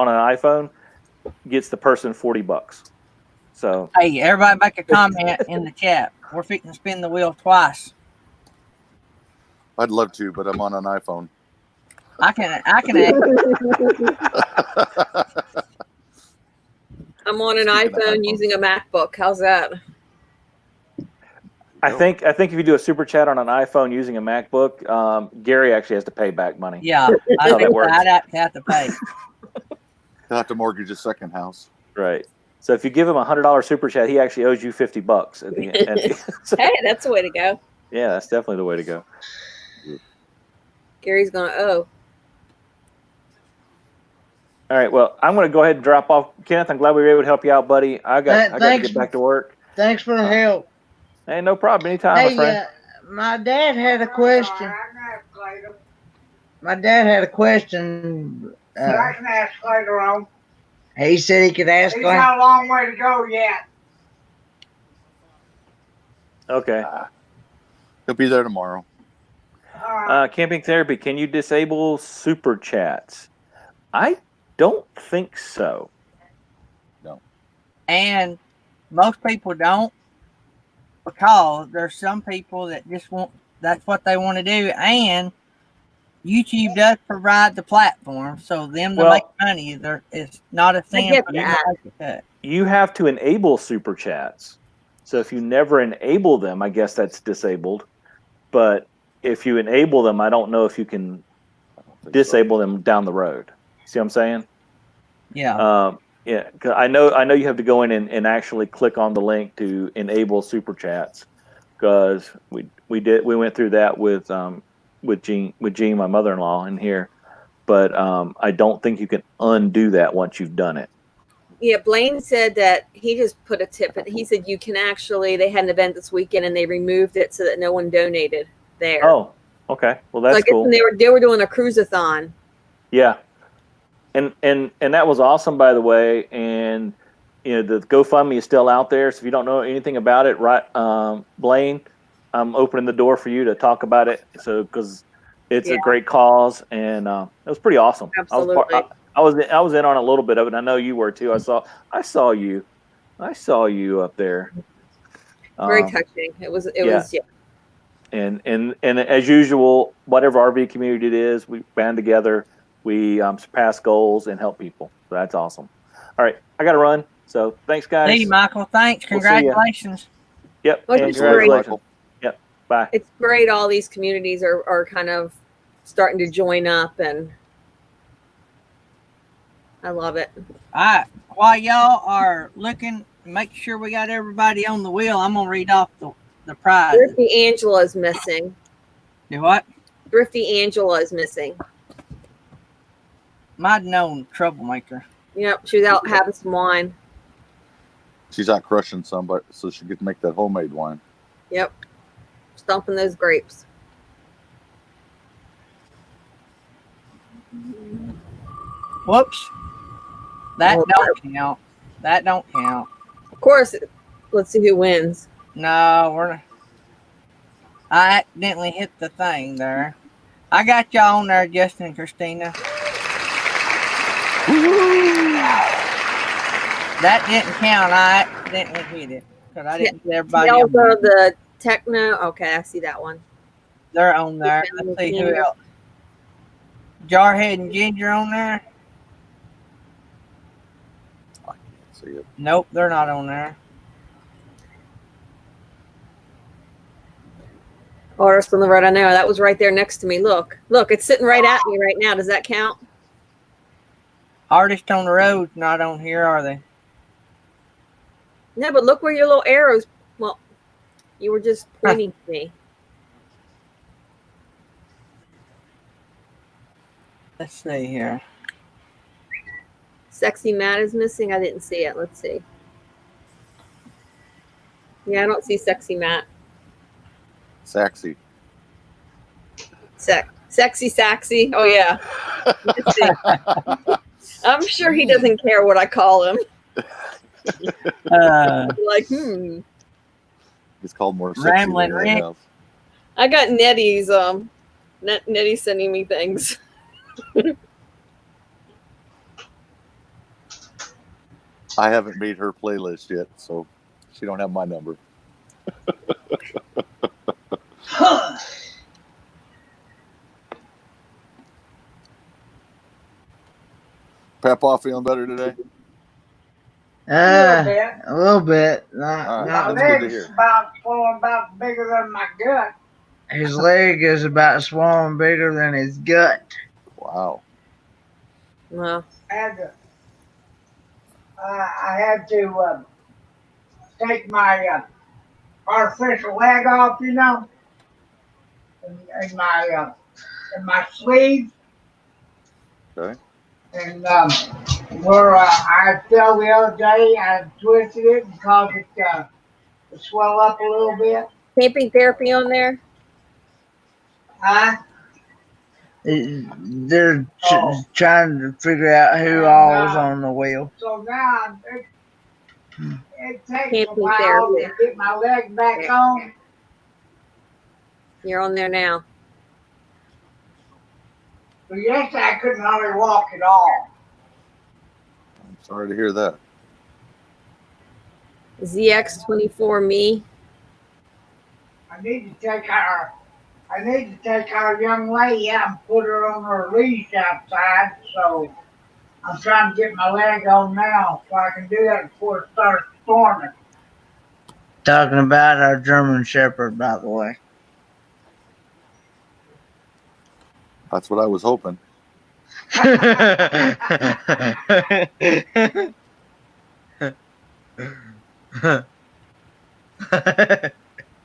an iPhone gets the person $40. So hey, everybody make a comment in the chat. We're fixing to spin the wheel twice. I'd love to, but I'm on an iPhone. I can. I'm on an iPhone using a MacBook. How's that? I think if you do a super chat on an iPhone using a MacBook, Gary actually has to pay back money. Yeah, I'd have to pay. He'll have to mortgage his second house. Right. So if you give him $100 super chat, he actually owes you $50 at the end. Hey, that's the way to go. Yeah, that's definitely the way to go. Gary's gonna owe. All right. Well, I'm going to go ahead and drop off. Kenneth, I'm glad we were able to help you out, buddy. I got to get back to work. Thanks for the help. Hey, no problem. Anytime, my friend. My dad had a question. My dad had a question. I can ask later on. He said he could ask. He's got a long way to go yet. Okay. He'll be there tomorrow. Camping Therapy, can you disable super chats? I don't think so. No. And most people don't. because there's some people that just want that's what they want to do, and YouTube does provide the platform, so them to make Well, money, it's not a I sin get for them to that. take a cut. you have to enable super chats. So if you never enable them, I guess that's disabled. But if you enable them, I don't know if you can I don't think so. disable them down the road. See what I'm saying? Yeah. Yeah, 'cause I know you have to go in and actually click on the link to enable super chats, because we went through that with Jean, my mother-in-law in here, but I don't think you can undo that once you've done it. Yeah, Blaine said that he just put a tip. He said you can actually. They had an event this weekend and they removed it so that no one donated there. Oh, okay, well So I that's guess cool. when they were doing a cruise-a-thon. Yeah, and that was awesome, by the way. And the GoFundMe is still out there, so if you don't know anything about it, right, Blaine, I'm opening the door for you to talk about it. So because it's Yeah. a great cause, and it was pretty awesome. Absolutely. I was in on a little bit of it. And I know you were too. I saw you up there. Very touching. It was. Yeah. And as usual, whatever RV community it is, we band together, we surpass goals and help people. So that's awesome. All right, I got to run. So thanks, guys. See you, Michael. Thanks. We'll see ya. Congratulations. Yep. Well, And it's Absolutely, great. congratulations. Michael. Yep. Bye. It's great. All these communities are kind of starting to join up, and I love it. All right. While y'all are looking, make sure we got everybody on the wheel. I'm gonna read off the prize. Thrifty Angela is missing. Do what? Thrifty Angela is missing. Might known troublemaker. Yep, she was out having some wine. She's out crushing somebody so she could make that homemade wine. Yep, stomping those grapes. Whoops. That Oh, don't count. That don't count. Of course. Let's see who wins. No, we're not. I accidentally hit the thing there. I got y'all on there, Justin and Christina. That didn't count. I accidentally hit it because I didn't see everybody on Also, there. the techno. Okay, I see that one. They're on there. Let's see who else. Jarhead and Ginger on there. See it. Nope, they're not on there. Artist on the road. I know that was right there next to me. Look, it's sitting right at me right now. Does that count? Artist on the road's not on here, are they? No, but look where your little arrows. Well, you were just pointing to me. Let's see here. Sexy Matt is missing. I didn't see it. Let's see. Yeah, I don't see Sexy Matt. Saxy. Sexy Saxy. Oh yeah. Let's see. I'm sure he doesn't care what I call him. Like, He's called more sexy Rambling than anything Rick. else. I got Nettie's Nettie sending me things. I haven't made her playlist yet, so she don't have my number. Papa feeling better today? A little bit. All right, Not My that's good to leg's hear. about bigger than my gut. his leg is about swollen bigger than his gut. Wow. Well, I had to take my artificial leg off, you know, in my sleeve. Okay. And where I fell the other day, I twisted it and caused it to swell up a little bit. camping therapy on there. Huh? They're trying to figure out who all's on the wheel. So now it takes a Camping while therapy. to get my leg back on. You're on there now. But yesterday I couldn't hardly walk at all. I'm sorry to hear that. ZX24 me. I need to take our young lady out and put her on her leash outside. So I'm trying to get my leg on now so I can do that before it starts storming. Talking about our German Shepherd, by the way. That's what I was hoping. At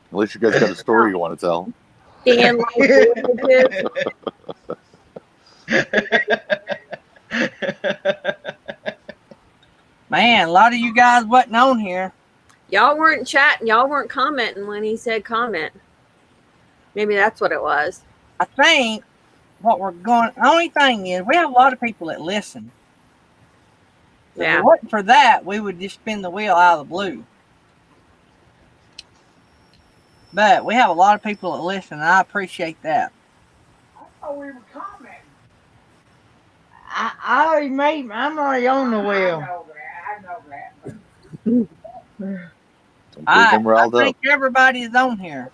At least you guys got a story you want to tell. Dan like Man, a lot of you guys wasn't on here. y'all weren't chatting. Y'all weren't commenting when he said comment. Maybe that's what it was. I think what we're going. The only thing is, we have a lot of people that listen. If Yeah. it wasn't for that, we would just spin the wheel out of the blue. But we have a lot of people that listen, and I appreciate that. I thought we were commenting. I already made. I'm already on the wheel. I know that. Don't get I him riled think up. everybody is on here.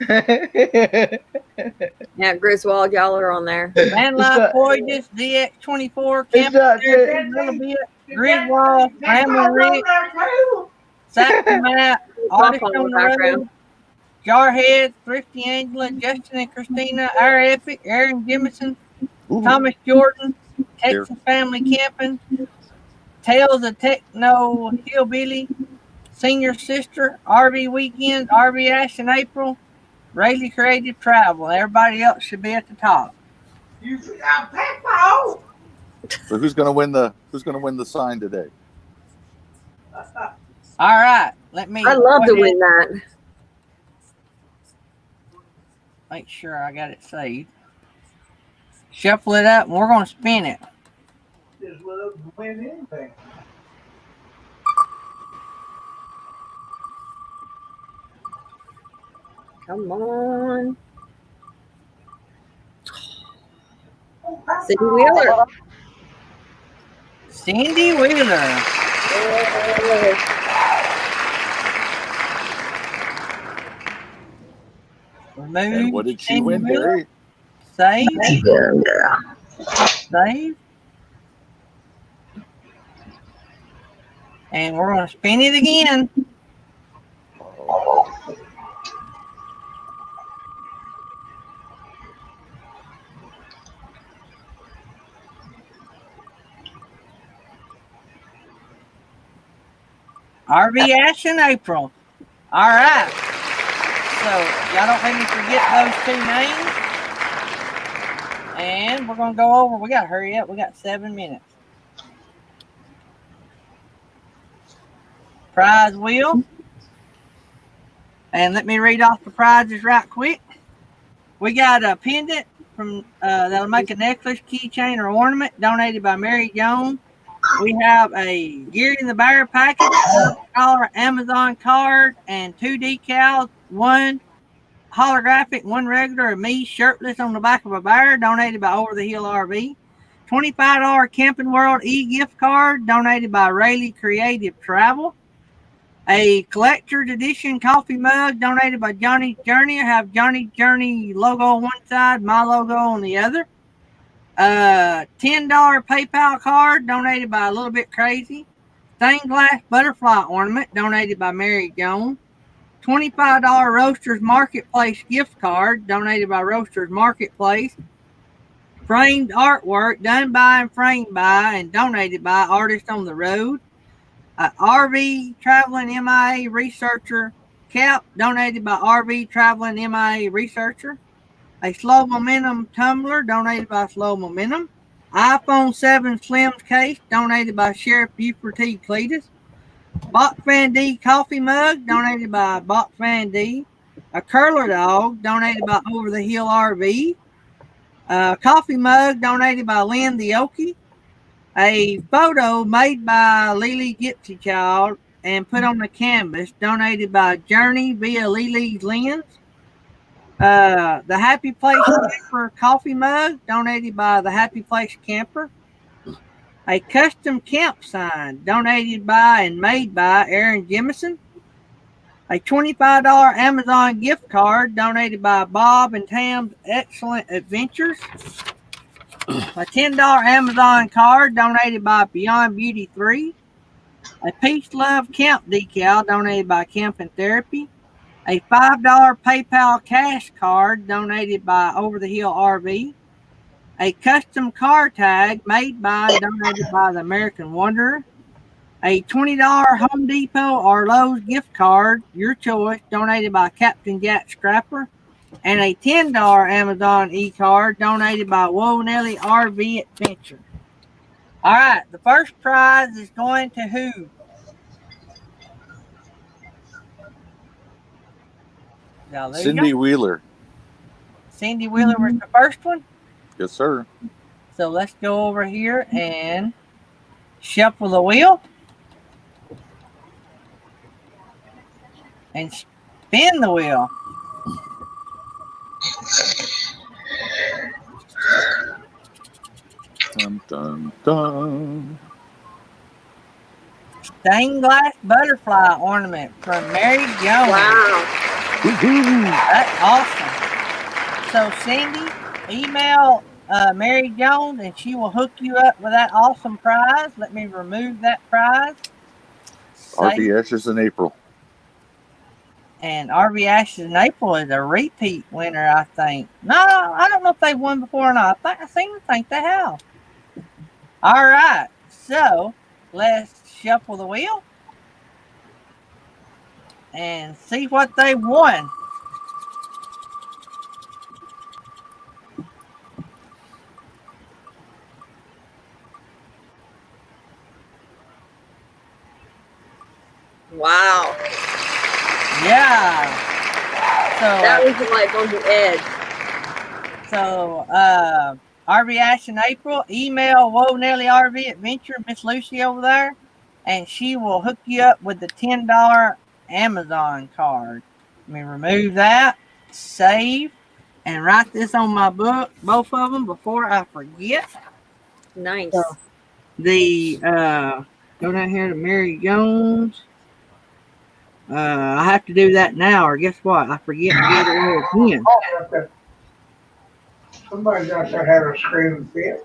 Yeah, Griswold, y'all are on there. Van Life Voyages, DX24, Campbell, Griswold, Ramblin' Rick, Saxon Matt, Artist on the Road, Jarhead, Thrifty Angela, Justin and Christina, Our Epic, Aaron Jimison, Thomas Jordan, Texas Family Camping, Tales of Techno Hillbilly, Senior Sister, RV Weekend, RV Ash in April, Rayleigh Creative Travel. Everybody else should be at the top. You forgot Peppo. So who's gonna win the sign today? All right, let me. I'd love to win that. Make sure I got it saved. Shuffle it up, and we're going to spin it. Just let us win anything. Come on. Cindy Wheeler. Cindy Wheeler. Remove. And what did she win, Barry? Save. Save. And we're going to spin it again. RV Ash in April. All right. So y'all don't let me forget those two names. And we're going to go over. We got to hurry up. We got 7 minutes. Prize wheel. And let me read off the prizes right quick. We got a pendant from that'll make a necklace, keychain, or ornament donated by Mary Jones. We have a Gear in the Bear package, $1 Amazon card, and 2 decals, 1 holographic, 1 regular, of me shirtless on the back of a bear, donated by Over the Hill RV. $25 Camping World e-gift card, donated by Rayleigh Creative Travel. A collector's edition coffee mug, donated by Johnny's Journey. I have Johnny's Journey logo on one side, my logo on the other. $10 PayPal card, donated by A Little Bit Crazy. Stained glass butterfly ornament, donated by Mary Jones. $25 Roasters Marketplace gift card, donated by Roasters Marketplace. Framed artwork, done by and framed by and donated by Artist on the Road. RV Traveling MIA Researcher cap, donated by RV Traveling MIA Researcher. A Slow Momentum tumbler, donated by Slow Momentum. iPhone 7 Slim's case, donated by Sheriff Buford T. Cletus. Bach Van D coffee mug, donated by Bach Van D. A curler dog, donated by Over the Hill RV. A coffee mug, donated by Lynn the Okie. A photo made by Lily Gypsy Child and put on the canvas, donated by Journey via Lily's Lens. The Happy Place Camper coffee mug, donated by the Happy Place Camper. A custom camp sign, donated by and made by Aaron Jimison. A $25 Amazon gift card donated by Bob and Tam's Excellent Adventures. A $10 Amazon card donated by Beyond Beauty 3. A Peace Love Camp decal donated by Camp and Therapy. A $5 PayPal cash card donated by Over the Hill RV. A custom car tag made by and donated by the American Wanderer. A $20 Home Depot or Lowe's gift card, your choice, donated by Captain Jack Scrapper. And a $10 Amazon e-card donated by Whoa Nelly RV Adventure. All right, the first prize is going to who? Now, there you Cindy go. Wheeler. Cindy Wheeler was the first one. Yes, sir. So let's go over here and shuffle the wheel. And spin the wheel. Dun, dun, dun. Stained glass butterfly ornament from Mary Jones. Wow. That's awesome. So Cindy, email Mary Jones and she will hook you up with that awesome prize. Let me remove that prize. RV Ashes in April. And RV Ashes in April is a repeat winner, I think. No, I don't know if they've won before or not. I think they have. All right, so let's shuffle the wheel and see what they won. Wow. Yeah. So That was like on the edge. So, RV Ash in April, email Whoa Nelly RV Adventure, Miss Lucy over there, and she will hook you up with the $10 Amazon card. Let me remove that, save, and write this on my book, both of them, before I forget. Nice. So, the, go down here to Mary Jones. I have to do that now, or guess what? I forget to get it again. Somebody's out there having a screaming fit.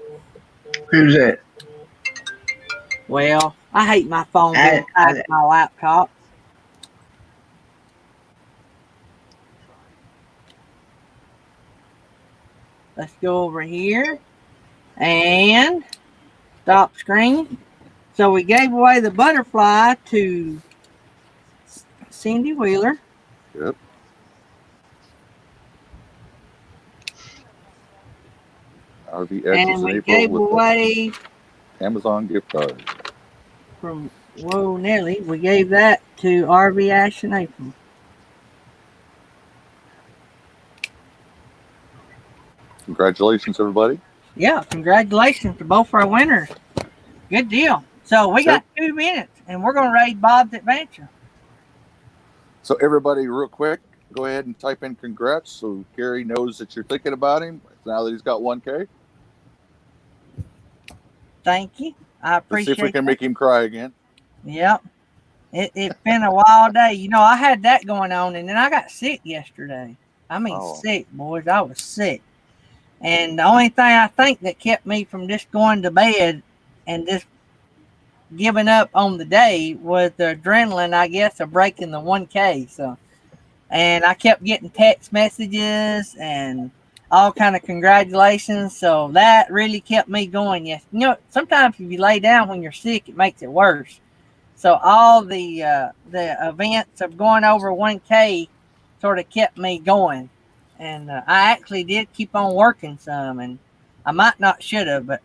Who's that? Well, I hate my phone being tied to my laptop. Let's go over here and stop screen. So we gave away the butterfly to Cindy Wheeler. Yep. RV Ashes And in we April gave with away the Amazon gift card. from Whoa Nelly, we gave that to RV Ash in April. Congratulations, everybody. Yeah, congratulations to both our winners. Good deal. So we got 2 minutes, and we're going to raid Bob's Adventure. So everybody, real quick, go ahead and type in congrats so Gary knows that you're thinking about him now that he's got 1K. Thank you. I Let's appreciate see if we can that. make him cry again. Yep. It's been a wild day. You know, I had that going on, and then I got sick yesterday. I mean, sick, boys. I was sick. And the only thing I think that kept me from just going to bed and just giving up on the day was the adrenaline, I guess, of breaking the 1K. So, and I kept getting text messages and all kind of congratulations. So that really kept me going. Yes, you know, sometimes if you lay down when you're sick, it makes it worse. So all the events of going over 1K sort of kept me going. And I actually did keep on working some, and I might not should have, but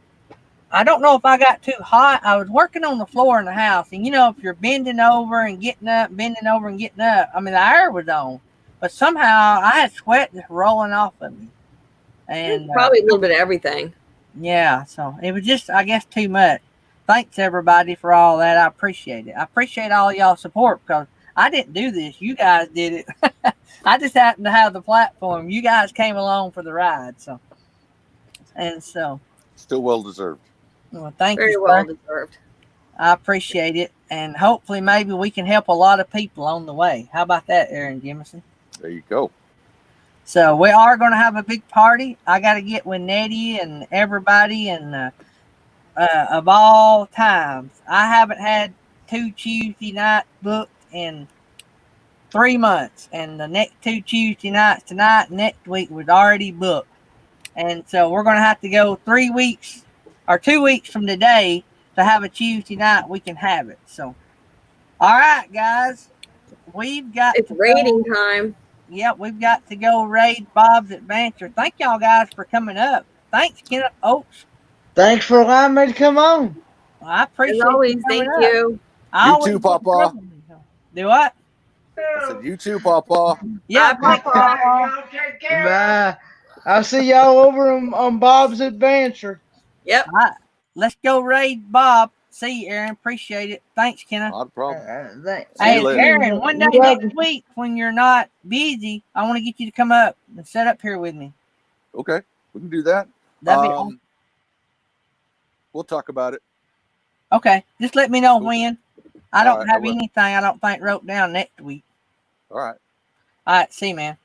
I don't know if I got too hot. I was working on the floor in the house, and you know, if you're bending over and getting up, bending over and getting up, I mean, the air was on, but somehow I had sweat just rolling off of me. And probably a little bit of everything. Yeah, so it was just, I guess, too much. Thanks everybody for all that. I appreciate it. I appreciate all y'all support because I didn't do this. You guys did it. I just happened to have the platform. You guys came along for the ride. So still well deserved. Well, thank Very you. well Sir. deserved. I appreciate it. And hopefully maybe we can help a lot of people on the way. How about that, Aaron Jemison? There you go. So we are going to have a big party. I got to get with Nettie and everybody, and of all times, I haven't had 2 Tuesday nights booked in 3 months, and the next 2 Tuesday nights tonight next week was already booked. And so we're going to have to go 3 weeks or 2 weeks from today to have a Tuesday night. We can have it. So, all right, guys, we've got It's to rating go. time. Yep, we've got to go raid Bob's Adventure. Thank y'all guys for coming up. Thanks, Kenneth Oaks. Thanks for allowing me to come on. Well, I As appreciate always, you coming thank up. you. I You always too, get in Papa. trouble. Do what? I said, you too, Papa. Yeah, Bye, thanks, Papa. Papa. Y'all take care. Bye. I'll see y'all over on Bob's Adventure. Yep. All right, let's go raid Bob. See you, Aaron. Appreciate it. Thanks, Kenneth. Not a problem. Thanks. See you Hey, later. Aaron, one day You're next welcome. week when you're not busy, I want to get you to come up and set up here with me. Okay, we can do that. That'd be awesome. We'll talk about it. Okay. Just let me know Cool. when. I All don't right, I have will. anything I don't think wrote down next week. All right. All right. See you, man.